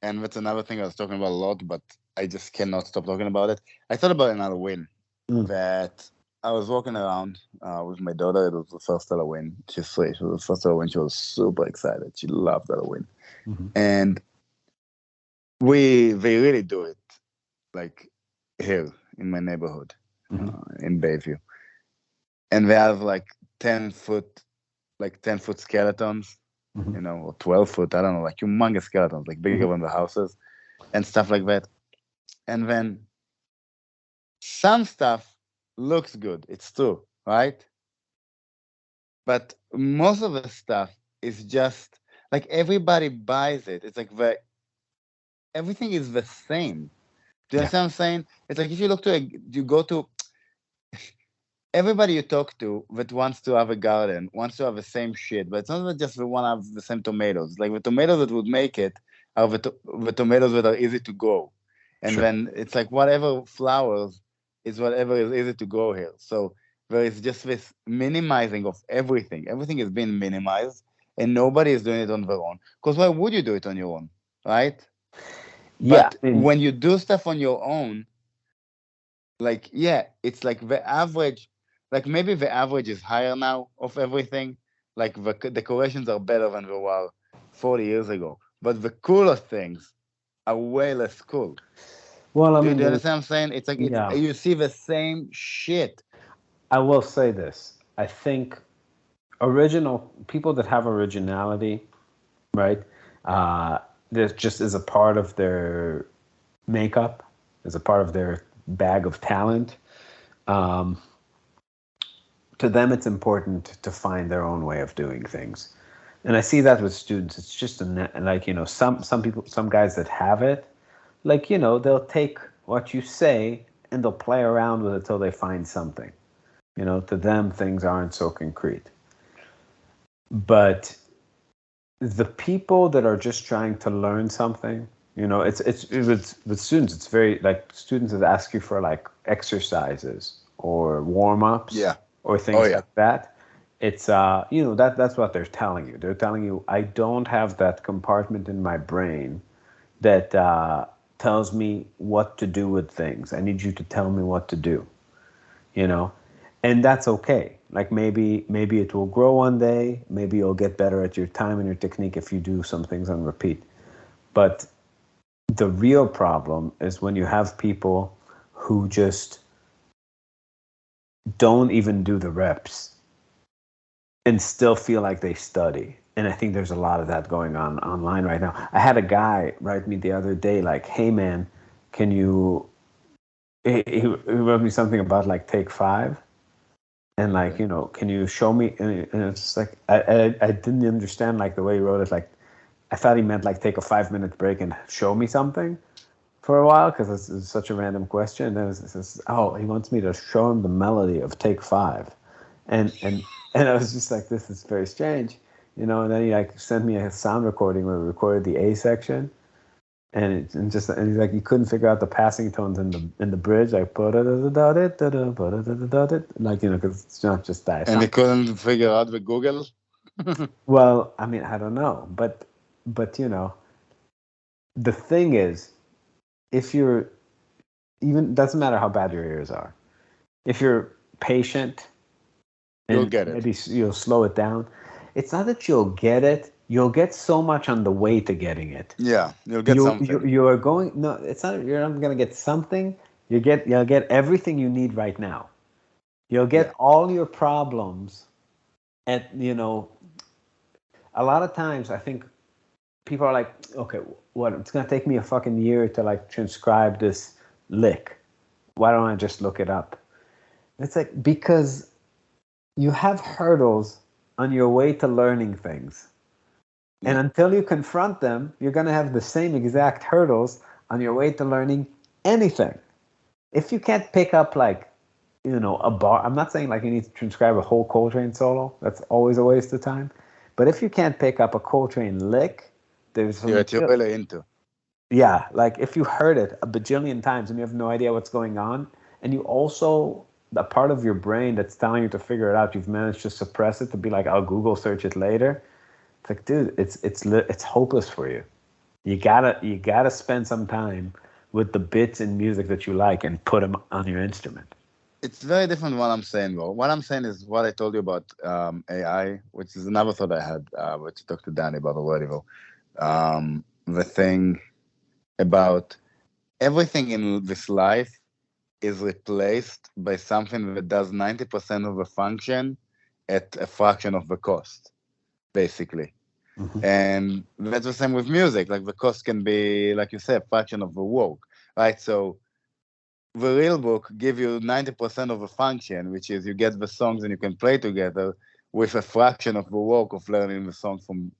and that's another thing I was talking about a lot, but I just cannot stop talking about it. I thought about another win that I was walking around with my daughter. It was the first Halloween. She's 3. It was the first Halloween. She was super excited. She loved Halloween. And they really do it, like here in my neighborhood, in Bayview. And they have like 10-foot skeletons, you know, or 12-foot, I don't know, like humongous skeletons, like bigger than the houses and stuff like that. And then some stuff looks good. It's true, right? But most of the stuff is just like everybody buys it. It's like everything is the same. Do you Yeah. understand what I'm saying? It's like if you look to you go to everybody you talk to that wants to have a garden wants to have the same shit, but it's not that just they want to have the same tomatoes. Like the tomatoes that would make it are the tomatoes that are easy to grow, and Sure. then it's like whatever flowers is whatever is easy to grow here. So there is just this minimizing of everything. Everything is being minimized, and nobody is doing it on their own. Because why would you do it on your own, right? Yeah. But I mean, when you do stuff on your own, like yeah, it's like the average, like maybe the average is higher now of everything, like the decorations are better than they were 40 years ago, but the cooler things are way less cool. well, I mean, Do you there's, understand what I'm saying? It's like it's yeah, you see the same shit. I will say this. I think original people that have originality, right? Uh, this just is a part of their makeup, is a part of their bag of talent. Um, to them, it's important to find their own way of doing things. And I see that with students. It's just like, some people, some guys that have it, like, they'll take what you say and they'll play around with it till they find something. To them, things aren't so concrete. But the people that are just trying to learn something, with students, it's very like students that ask you for like exercises or warm-ups Yeah. or Oh things yeah. like that. It's that's what they're telling you. They're telling you, I don't have that compartment in my brain that tells me what to do with things. I need you to tell me what to do, you know and that's okay. Like maybe it will grow one day. Maybe you'll get better at your time and your technique if you do some things on repeat. But the real problem is when you have people who just don't even do the reps and still feel like they study. And I think there's a lot of that going on online right now. I had a guy write me the other day like, hey man, can you he wrote me something about like take five. And like, Okay. can you show me? And it's just like I didn't understand like the way he wrote it. Like I thought he meant like take a 5 minute break and show me something for a while because it's such a random question. And then it says, oh, he wants me to show him the melody of take five, and I was just like, this is very strange, And then he like sent me a sound recording where we recorded the A section, and he's like, you couldn't figure out the passing tones in the bridge, like like because it's not just that. And they couldn't figure out the Google. Well, I mean, I don't know, but the thing is, if you're even doesn't matter how bad your ears are, if you're patient You'll and get it. maybe you'll slow it down, it's not that you'll get it. You'll get so much on the way to getting it. Yeah, you'll get You something. you are going. No, it's not. You're not going to get something. You'll get everything you need right now. You'll Yeah. get all your problems. At a lot of times I think people are like, okay, what? It's going to take me a fucking year to like transcribe this lick. Why don't I just look it up? It's like because you have hurdles on your way to learning things. And Yeah. until you confront them, you're going to have the same exact hurdles on your way to learning anything. If you can't pick up like, a bar, I'm not saying like you need to transcribe a whole Coltrane solo. That's always a waste of time. But if you can't pick up a Coltrane lick, there's some, You're really into. yeah, like if you heard it a bajillion times and you have no idea what's going on, and you also, the part of your brain that's telling you to figure it out, you've managed to suppress it to be like, I'll Google search it later. It's like, dude, it's hopeless for you. You gotta spend some time with the bits in music that you like and put them on your instrument. It's very different what I'm saying, bro. What I'm saying is what I told you about AI, which is another thought I had, which I talked to Danny about already, bro. The thing about everything in this life is replaced by something that does 90% of the function at a fraction of the cost, basically. Mm-hmm. And that's the same with music. Like the cost can be, like you said, a fraction of the work, right? So the real book give you 90% of the function, which is you get the songs and you can play together. with a fraction of the work of learning the song from,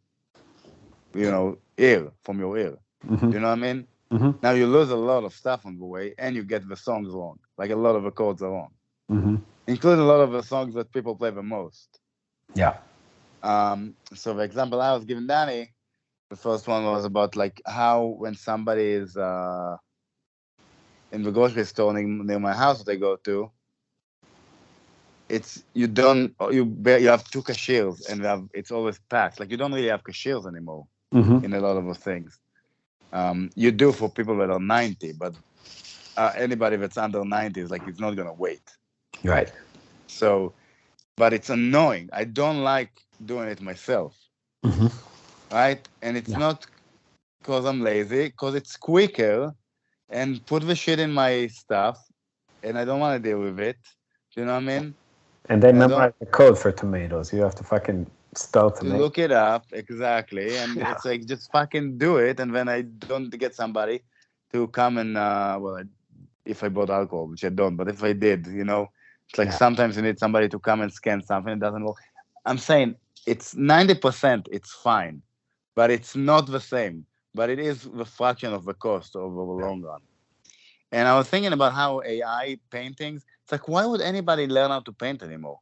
ear, from your ear. Mm-hmm. Do you know what I mean? Mm-hmm. Now you lose a lot of stuff on the way, and you get the songs wrong. Like a lot of the chords are wrong, Mm-hmm. including a lot of the songs that people play the most. Yeah. So the example I was giving Danny, the first one was about like how when somebody is in the grocery store near my house that I go to, it's you don't you have two cashiers and it's always packed. Like you don't really have cashiers anymore Mm-hmm. in a lot of the things. You do for people that are 90, but anybody that's under 90 is like it's not gonna wait. Right. So, but it's annoying. I don't like doing it myself, Mm-hmm. right? And it's Yeah. not because I'm lazy, because it's quicker and put the shit in my stuff, and I don't want to deal with it. Do you know what I mean? And they And I don't memorize the code for tomatoes. You have to fucking spell to tomato. look it up exactly, and Yeah. it's like just fucking do it, and then I don't get somebody to come and if I bought alcohol, which I don't, but if I did, it's like Yeah. sometimes you need somebody to come and scan something. It doesn't work. I'm saying it's 90%. It's fine, but it's not the same. But it is the fraction of the cost over the Yeah. long run. And I was thinking about how AI paintings. It's like why would anybody learn how to paint anymore?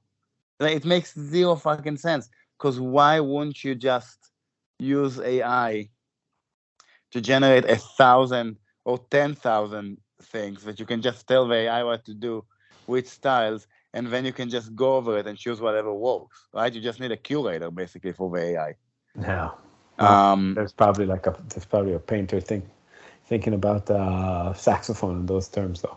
Like, it makes zero fucking sense. Because why wouldn't you just use AI to generate 1,000 or 10,000 things that you can just tell the AI what to do with styles, and then you can just go over it and choose whatever works, right? You just need a curator basically for the AI. Yeah. Well, Um, there's probably a painter thinking about saxophone in those terms though.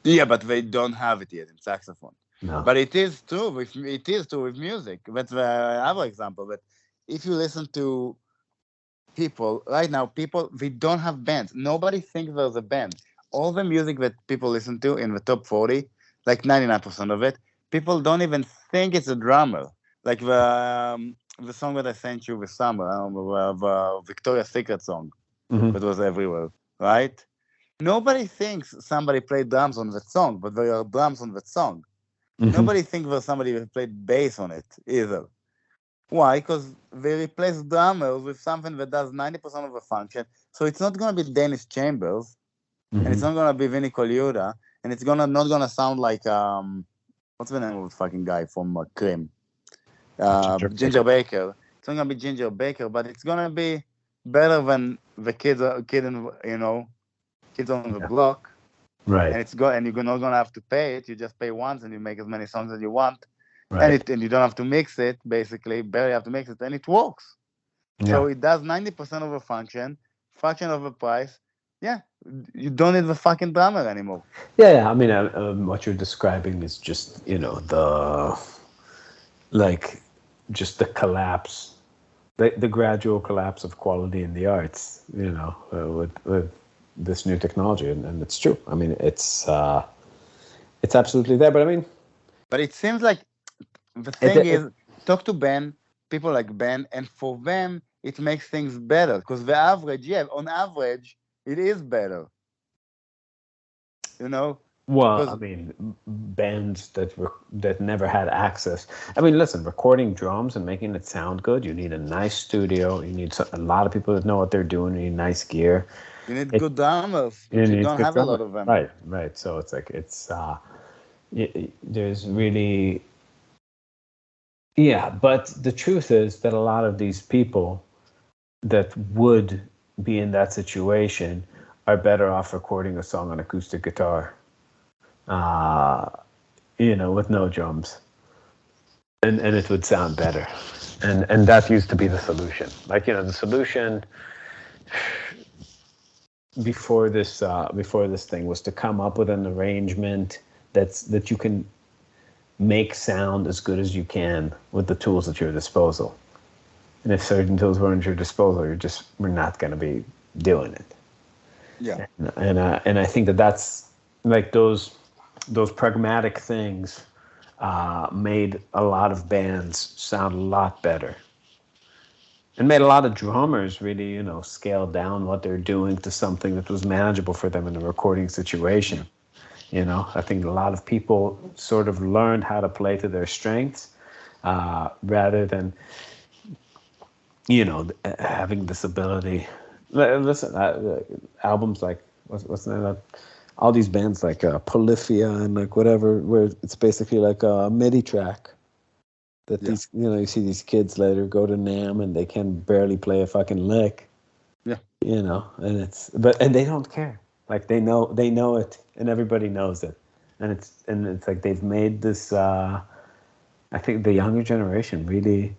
yeah, but they don't have it yet in saxophone. No. But it is true with music. That's the other example. But if you listen to people right now, people they don't have bands. Nobody thinks there's a band. All the music that people listen to in the top 40, like 99% of it, people don't even think it's a drummer. Like the song that I sent you this summer, the Victoria's Secret song Mm-hmm. that was everywhere, right? Nobody thinks somebody played drums on that song, but there are drums on that song. Mm-hmm. Nobody thinks there's somebody who played bass on it either. Why? Because they replace drummers with something that does 90% of the function. So it's not going to be Dennis Chambers, and it's Mm-hmm. not going to be Vinny Colaiuta, and it's not gonna sound like what's the name of the fucking guy from Cream? Ginger Ginger pickle. Baker. It's not gonna be Ginger Baker, but it's gonna be better than the kids on the Yeah. block. Right. And you're not gonna have to pay it. You just pay once, and you make as many songs as you want, Right. and you don't have to mix it. Basically, barely have to mix it, and it works. Yeah. So it does 90% of the function, fraction of the price. Yeah, you don't need the fucking drummer anymore. Yeah. Yeah. I mean, what you're describing is just like just the collapse, the gradual collapse of quality in the arts. With this new technology, and it's true. I mean, it's absolutely there. But I mean, But it seems like the it, thing it is, talk to Ben, people like Ben, and for them, it makes things better. Because the average, yeah, on average, it is better. You know, well, I because mean, bands that never had access. I mean, listen, recording drums and making it sound good, you need a nice studio. You need a lot of people that know what they're doing. You need nice gear. you need It good drummers, You which you need don't good have a lot drummer. of them. Right, right. So it's like there's really, yeah. But the truth is that a lot of these people that would be in that situation are better off recording a song on acoustic guitar, uh, with no drums, and it would sound better. And that used to be the solution. Like, the solution before this thing was to come up with an arrangement that you can make sound as good as you can with the tools at your disposal. And if certain tools weren't at your disposal, we're not going to be doing it. Yeah. And I think that's like those pragmatic things made a lot of bands sound a lot better, and made a lot of drummers really, scale down what they're doing to something that was manageable for them in a recording situation. I think a lot of people sort of learned how to play to their strengths, rather than having this ability. Listen, albums like what's the name of that? All these bands like Polyphia and like whatever, where it's basically like a MIDI track that Yeah. these you see these kids later go to NAMM and they can barely play a fucking lick. Yeah. And they don't care. Like they know it, and everybody knows it, and it's like they've made this. I think the younger generation really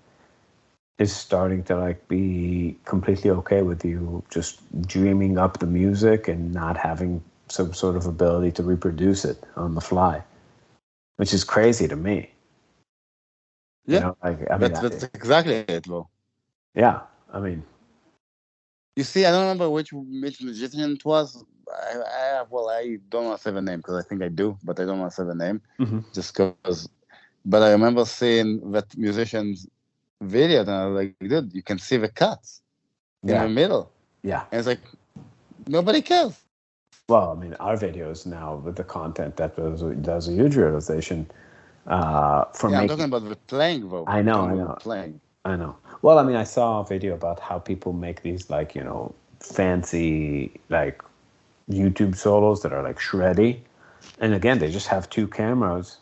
is starting to like be completely okay with you just dreaming up the music and not having some sort of ability to reproduce it on the fly, which is crazy to me. Yeah. Like I mean, That's exactly it, bro. yeah, I mean, You see, I don't remember which musician it was. I don't want to say the name because I think I do, but I don't want to say the name just because. But I remember seeing that musician's video, and I was like, dude, you can see the cuts in the yeah, middle. yeah. And it's like, nobody cares. Well, I mean, our videos now with the content that does a huge realization for Yeah, I'm making. talking about the playing, though. I I'm know, talking I about know. the playing. I know. Well, I mean, I saw a video about how people make these like, fancy like YouTube solos that are like shreddy. And again, they just have two cameras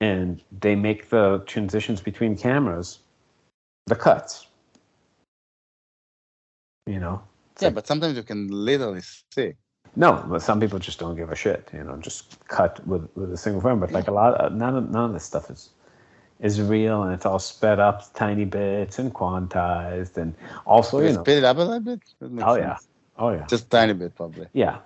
and they make the transitions between cameras, the cuts, It's Yeah, like, but sometimes you can literally see. no, but some people just don't give a shit, just cut with a single frame. But like a lot, none of this stuff is real, and it's all sped up tiny bits and quantized, and also If you speed it up a little bit, that makes oh yeah, sense. oh yeah, Just tiny bit, probably. yeah,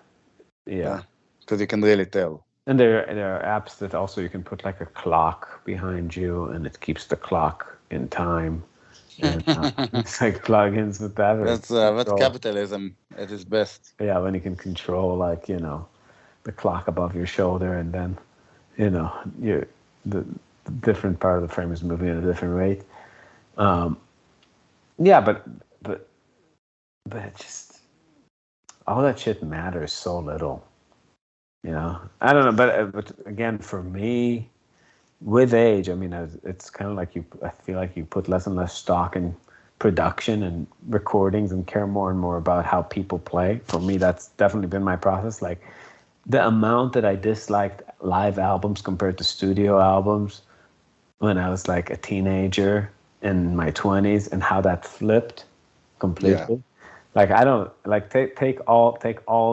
Because you can really tell. and there are apps that also you can put like a clock behind you, and it keeps the clock in time, and it's like plugins with that. That's capitalism at its best. Yeah, when you can control like the clock above your shoulder, and then the different part of the frame is moving at a different rate. Yeah, but it just all that shit matters so little. I don't know, but again, for me, with age, I mean, it's kind of like I feel like you put less and less stock in production and recordings and care more and more about how people play. For me, that's definitely been my process. Like the amount that I disliked live albums compared to studio albums when I was like a teenager in my 20s, and how that flipped completely. Yeah. Like I don't like take all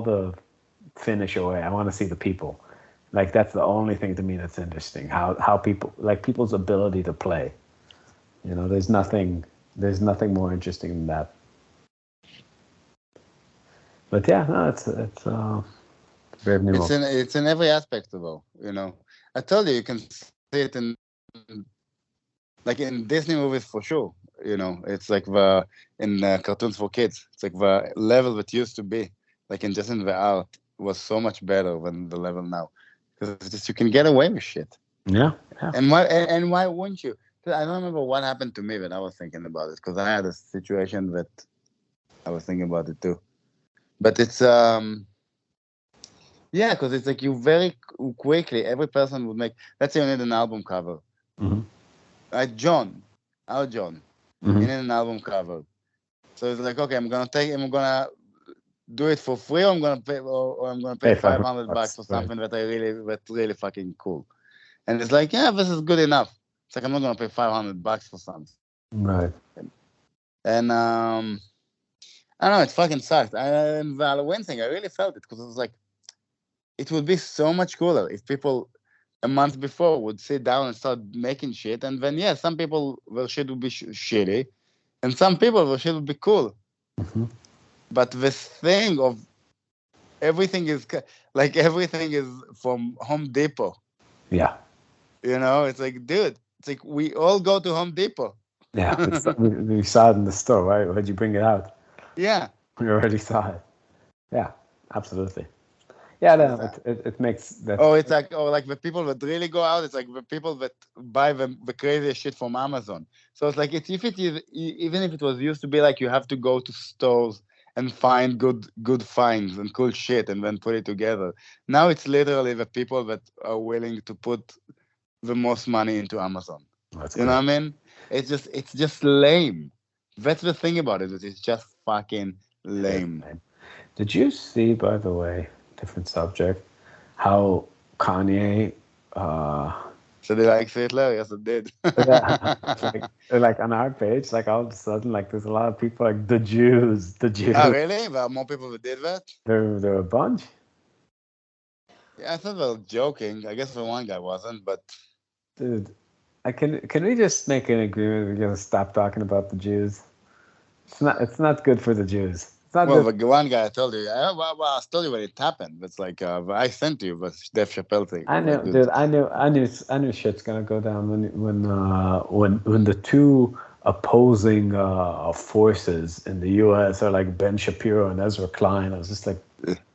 the finish away. I want to see the people. Like that's the only thing to me that's interesting. How people like people's ability to play. There's nothing more interesting than that. But yeah, no, it's very minimal. It's in every aspect, though. I told you can see it in like in Disney movies for sure. It's like in cartoons for kids. It's like the level that used to be like in the art was so much better than the level now, because just you can get away with shit. Yeah. And why wouldn't you? I don't remember what happened to me when I was thinking about it, because I had a situation that I was thinking about it too. But it's yeah, because it's like you very quickly, every person would make. Let's say you need an album cover. Mm-hmm. Our John, Mm-hmm. he need an album cover. So it's like, okay, I'm gonna do it for free, or I'm gonna pay $500 for something right. that's really fucking cool. And it's like, yeah, this is good enough. It's like I'm not gonna pay $500 for something. Right. And I don't know, it fucking sucked. And the Halloween thing, I really felt it, because it was like, it would be so much cooler if people a month before would sit down and start making shit, and then yeah, some people their shit would be shitty, and some people their shit would be cool. Mm-hmm. But this thing of everything is from Home Depot. Yeah. It's like, dude, it's like we all go to Home Depot. Yeah, we saw it in the store, right? Why'd you bring it out? Yeah. We already saw it. Yeah, absolutely. Yeah, no, it makes that. Oh, it's like the people that really go out. It's like the people that buy the craziest shit from Amazon. So it's like even if it was used to be like you have to go to stores and find good finds and cool shit and then put it together. Now it's literally the people that are willing to put the most money into Amazon. That's You know great. what I mean? It's just lame. That's the thing about it. It's just fucking It is, lame. man. Did you see, by the way, different subject, how Kanye, uh, So they like Hitler? Yes, it did. yeah, like on our page, like all of a sudden, like there's a lot of people like the Jews, the Oh, Jews. really? There are more people who did that? There are a bunch. Yeah, I thought they were joking. I guess the one guy wasn't, but Dude, can we just make an agreement? We're gonna stop talking about the Jews. It's not good for the Jews. It's not well, good. the one guy I told you, I told you when it happened. It's like I sent you the Dave Chappelle thing. I I'm like, knew, dude, dude. I knew shit's gonna go down when the two opposing forces in the U.S. are like Ben Shapiro and Ezra Klein. I was just like,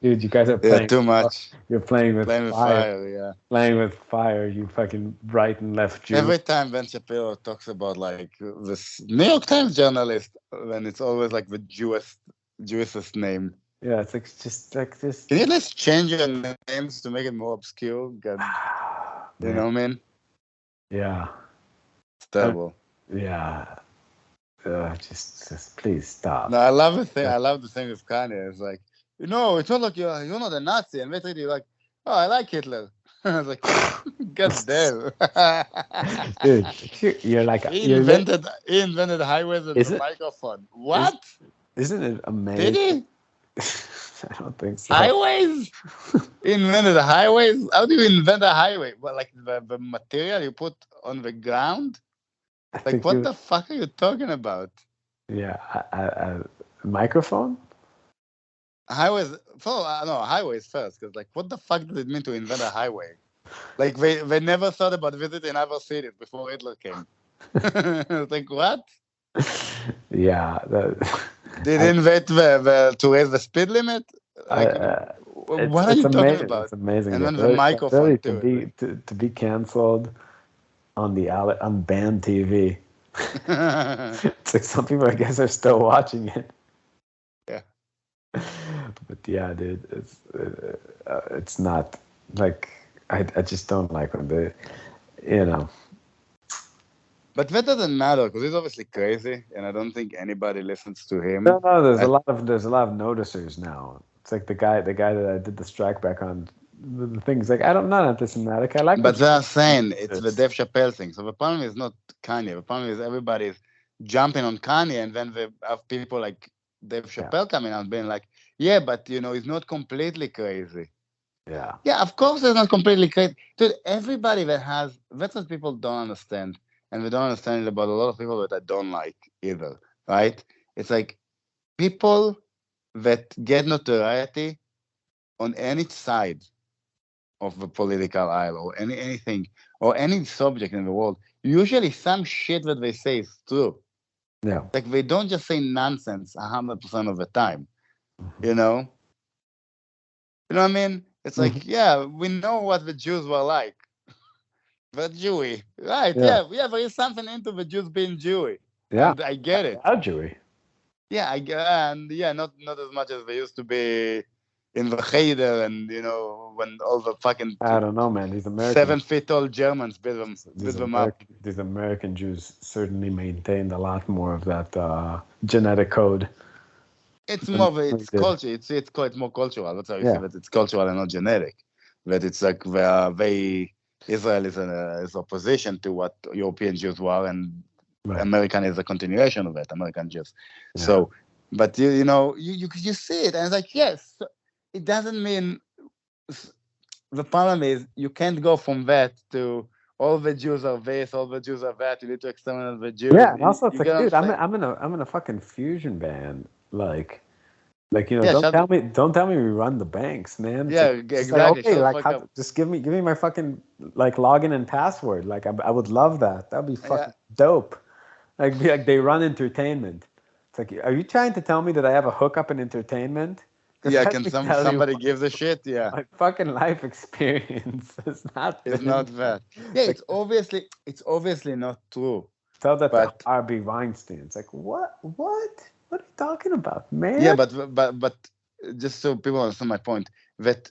dude, you guys are yeah, playing. too much. You're playing with Playing with fire. fire, yeah. Playing with fire. You fucking right and left Jew. Every time Ben Shapiro talks about like this New York Times journalist, then it's always like the Jewishest name. Yeah, it's like just like this. Can you at least change your names to make it more obscure? God, you know Man, what I mean? yeah, It's terrible. yeah. Just please stop. No, I love the thing. I love the thing with Kanye. It's like, it's not like you're not a Nazi, and they treat you like, oh, I like Hitler. I was like, God damn. Dude, you're like he you're lit. invented highways and the Is it? microphone. Is What? isn't it Did amazing? he? I don't think so. Highways? He invented highways? How do you invent a highway? Well, like the material you put on the ground? I Like, think what you. the fuck are you talking about? Yeah, microphone. Highways, no, highways first, because like, what the fuck does it mean to invent a highway? Like, they never thought about visiting other cities before Hitler came. Like, what? Yeah, Did I, they invent to raise the speed limit? I, Like, it's what are it's you talking amazing. It's about? amazing And that then the really, microphone to be too. to be canceled on on banned TV. Like, It's like some people, I guess, are still watching it. yeah. But yeah, dude, it's not like I just don't like when they, you know. But that doesn't matter because he's obviously crazy, and I don't think anybody listens to No, him. no, I, there's a lot of noticers now. It's like the guy that I did the strike back on. The thing's like I'm not anti-Semitic. I like but what they are you saying it's the this. Dave Chappelle thing. So the problem is not Kanye. The problem is everybody's jumping on Kanye, and then they have people like Dave Yeah, Chappelle coming out being like, yeah, but he's not completely crazy. yeah, Yeah, of course he's not completely crazy. Dude, everybody that's what people don't understand. And they don't understand it about a lot of people that I don't like either, right? It's like people that get notoriety on any side of the political aisle or anything or any subject in the world, usually some shit that they say is true. yeah. Like they don't just say nonsense 100% of the time, you know? You know what I mean? It's Hmm. like, yeah, we know what the Jews were like. They're Jewy. Right, Yeah, yeah, there is something into the Jews being Jewy. yeah. And I get it. Algeria. Yeah, I get, and yeah, not as much as they used to be in the Cheder and when all the fucking I don't know, man. 7 feet tall Germans build them up. These American Jews certainly maintained a lot more of that genetic code It's than more of we it's did. culture. It's quite more cultural. That's how you see Yeah, that it's cultural and not genetic. That it's like Israel is opposition to what European Jews were, and right. American is a continuation of that. American Jews. Yeah, So, but you see it, and it's like yes, it doesn't mean the problem is you can't go from that to all the Jews are this, all the Jews are that. You need to exterminate the Jews. yeah. And also, it's You get like, what I'm dude, saying? I'm in a fucking fusion band. Like Yeah, shut. don't tell me we run the banks, man. Yeah, It's just like exactly. okay, Shut the like fuck up. just give me my fucking like login and password. Like I would love that. That'd be Yeah, fucking dope. Like be like they run entertainment. It's like, are you trying to tell me that I have a hookup in entertainment? Because yeah. let Can me tell you, somebody give a shit? Yeah, my fucking life experience has not it's been not that. Yeah, like it's obviously not true. tell that to But Harvey Weinstein. It's like what are you talking about, yeah, man? but just so people understand my point, that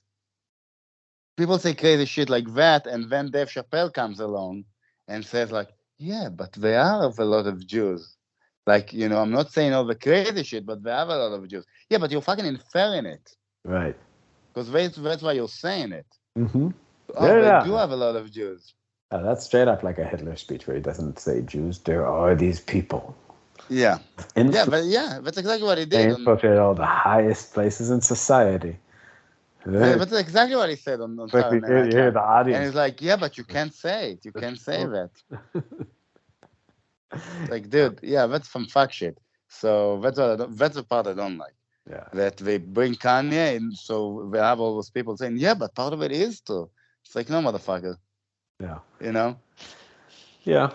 people say crazy shit like that, and then Dave Chappelle comes along and says like, Yeah, but there are a lot of Jews. Like, I'm not saying all the crazy shit, but there are a lot of Jews. Yeah, but you're fucking inferring it. Right. Because that's why you're saying it. Mm-hmm. Oh, Yeah, they do yeah. have a lot of Jews. That's straight up like a Hitler speech where he doesn't say Jews. There are these people. Yeah. Influ- That's exactly what he they did. infiltrate all the highest places in society. They're That's exactly what he said on like you Saturday hear, Night you hear Live. the And audience. he's like, yeah, but you can't say it. You can't say that. It's like, dude, yeah, that's some fuck shit. So that's the part I don't like. Yeah, That they bring Kanye, and so they have all those people saying, yeah, but part of it is true. It's like, no, motherfucker, yeah, you know? yeah.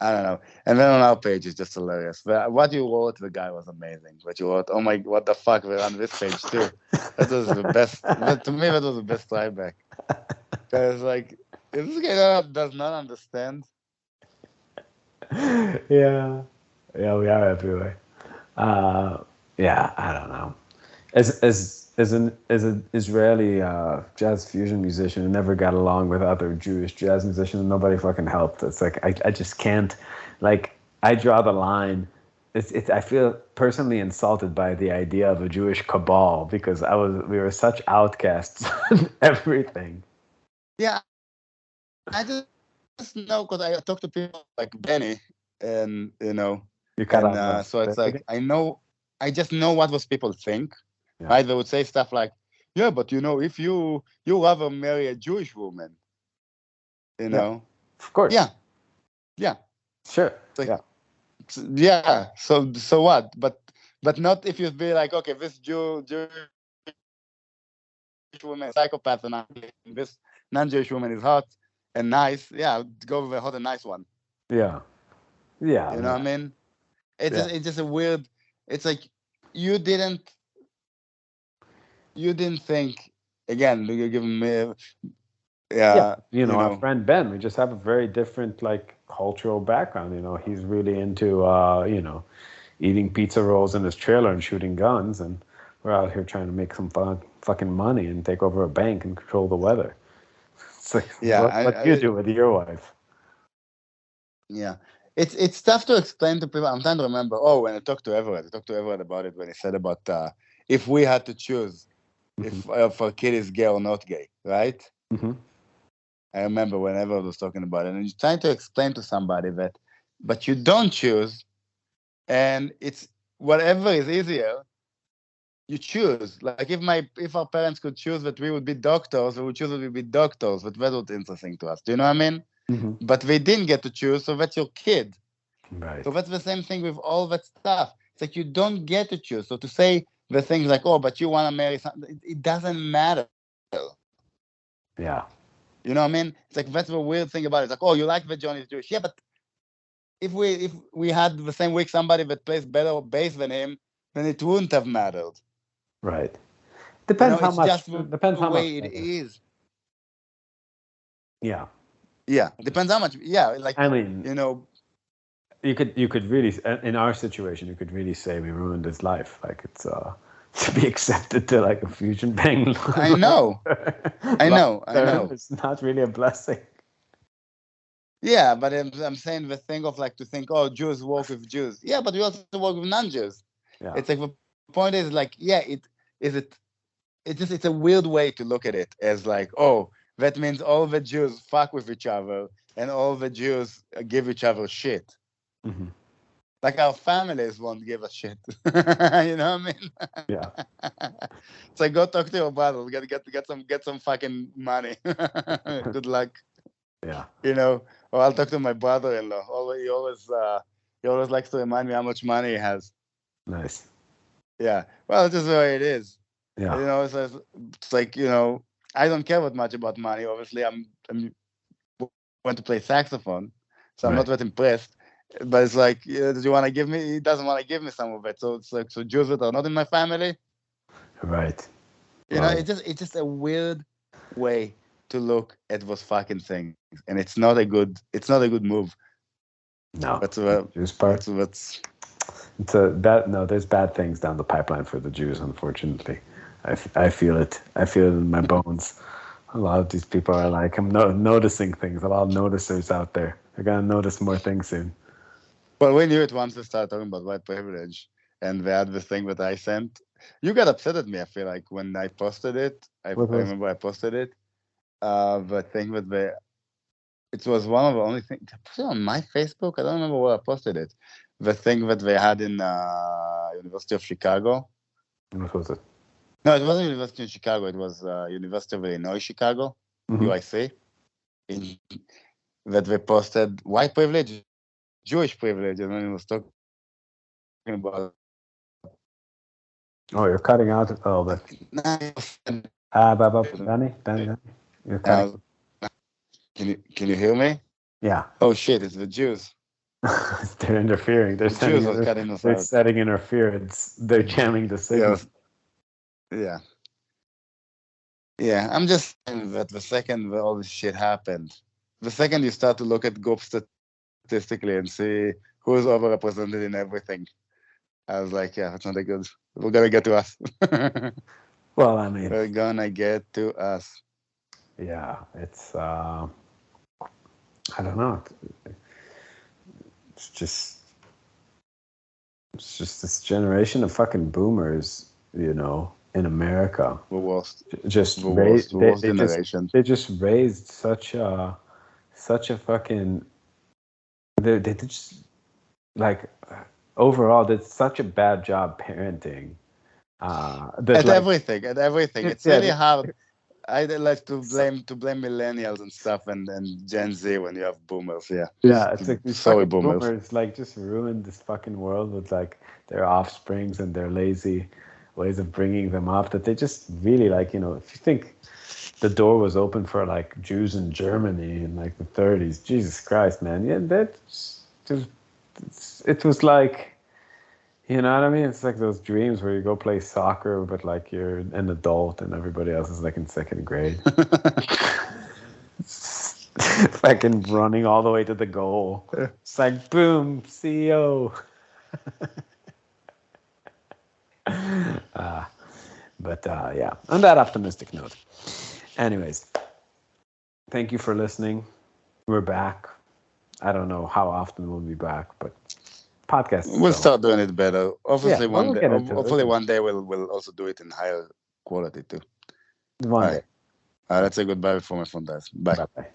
I don't know. And then on our page, it's just hilarious. What you wrote, the guy was amazing. What you wrote, oh my, what the fuck, we're on this page too. That was the best. To me, that was the best tryback. Because, like, if this guy does not understand. Yeah, yeah, we are everywhere. Uh, yeah, I don't know. As an Israeli jazz fusion musician who never got along with other Jewish jazz musicians, nobody fucking helped. It's like I just can't. Like I draw the line. It's I feel personally insulted by the idea of a Jewish cabal because we were such outcasts on everything. Yeah, I just know because I talk to people like Benny, and, You cut and out the so it's like, I just know what those people think. yeah, Right? They would say stuff like, yeah, but if you rather marry a Jewish woman, you yeah, know, of course, yeah, yeah, sure, it's like, yeah, yeah. So what? But not if you be like, okay, this Jewish woman is a psychopath, and this non-Jewish woman is hot and nice. Yeah, go with a hot and nice one. yeah, yeah, You know no, what I mean? It's yeah. just it's just a weird. It's like you didn't you didn't think again. You're giving me, Yeah, yeah, our friend Ben, we just have a very different like cultural background. He's really into eating pizza rolls in his trailer and shooting guns, and we're out here trying to make some fucking money and take over a bank and control the weather. It's like, yeah. what do you do with your wife? Yeah, it's tough to explain to people. I'm trying to remember. Oh, when I talked to Everett about it when he said about if we had to choose Hmm. if a kid is gay or not gay, right? Hmm. I remember when Everett was talking about it, and you're trying to explain to somebody that, but you don't choose, and it's whatever is easier. You choose. Like if our parents could choose that we would be doctors, we would choose that we would be doctors. But that was interesting to us. Do you know what I mean? Hmm. But they didn't get to choose, so that's your kid. Right. So that's the same thing with all that stuff. It's like you don't get to choose. So to say the things like, oh, but you want to marry something, it doesn't matter. Yeah. You know what I mean? It's like that's the weird thing about it. It's like, oh, you like that John is Jewish. Yeah, but if we had the same week somebody that plays better bass than him, then it wouldn't have mattered. Right. Depends how It's much. just the Depends how much way it better. is. Yeah. Yeah, depends how much. Yeah, like I mean, you know. you could really, in our situation, you could really say we ruined his life. Like it's to be accepted to like a fusion bang. I know, I Long know, I term, know. it's not really a blessing. Yeah, but I'm saying the thing of like to think, oh, Jews work with Jews. Yeah, but we also work with non-Jews. Yeah. It's like the point is like, yeah, it's a weird way to look at it as like, oh, that means all the Jews fuck with each other and all the Jews give each other shit. Hmm. Like our families won't give a shit. You know what I mean? Yeah. It's like go talk to your brother. We gotta get some fucking money. Good luck. Yeah. Or I'll talk to my brother-in-law. He always likes to remind me how much money he has. Nice. Yeah. Well, it's just the way it is. Yeah. It's like I don't care much about money. Obviously, I'm want to play saxophone, so I'm not Right. that impressed. But it's like, do you want to give me? He doesn't want to give me some of it. So it's like, so Jews that are not in my family. Right. It's Well, just a weird way to look at those fucking things, and it's not a good move. no. That's Jews part. what's It's a bad. No, there's bad things down the pipeline for the Jews. Unfortunately, I feel it. I feel it in my bones. A lot of these people are like, I'm noticing things. A lot of noticers out there. I gotta notice more things soon. Well, we knew it once we started talking about white privilege, and they had the thing that I sent. You got upset at me, I feel like, when I posted it. I What was? remember I posted it. The thing that it was one of the only things. I put it on my Facebook. I don't remember where I posted it. The thing that they had in University of Chicago. What was it? No, it wasn't University of Chicago. It was University of Illinois Chicago, Mm-hmm. UIC. In, that they posted white privilege, Jewish privilege, and then it was talking about. Oh, you're cutting out a little bit. Danny, you're cutting. Can you hear me? Yeah. Oh shit! It's the Jews. They're interfering. They're The Jews are cutting us they're out. setting interference. They're jamming the signal. Yeah. Yeah. I'm just saying that the second that all this shit happened, the second you start to look at groups statistically and see who's overrepresented in everything, I was like, yeah, that's not that good. We're gonna get to us. Well, I mean, we're gonna get to us. Yeah, it's I don't know. It's just this generation of fucking boomers, in America. The worst. Just the worst generation. They just raised such a fucking. They just like overall did such a bad job parenting. At everything. It's really hard. I like to blame millennials and stuff and Gen Z when you have boomers. Yeah. Yeah, it's like these sorry, fucking boomers like just ruined this fucking world with like their offsprings and their lazy ways of bringing them up. That they just really like, if you think the door was open for like Jews in Germany in like the 30s, Jesus Christ, man, yeah, it was like. You know what I mean? It's like those dreams where you go play soccer, but like you're an adult and everybody else is like in second grade. Fucking running all the way to the goal. It's like, boom, CEO. Yeah, on that optimistic note. Anyways, thank you for listening. We're back. I don't know how often we'll be back, but podcast. We'll start doing it better. Obviously, one day. Hopefully, one day we'll also do it in higher quality too. One day. That's a goodbye from my phone, guys. Bye. Bye.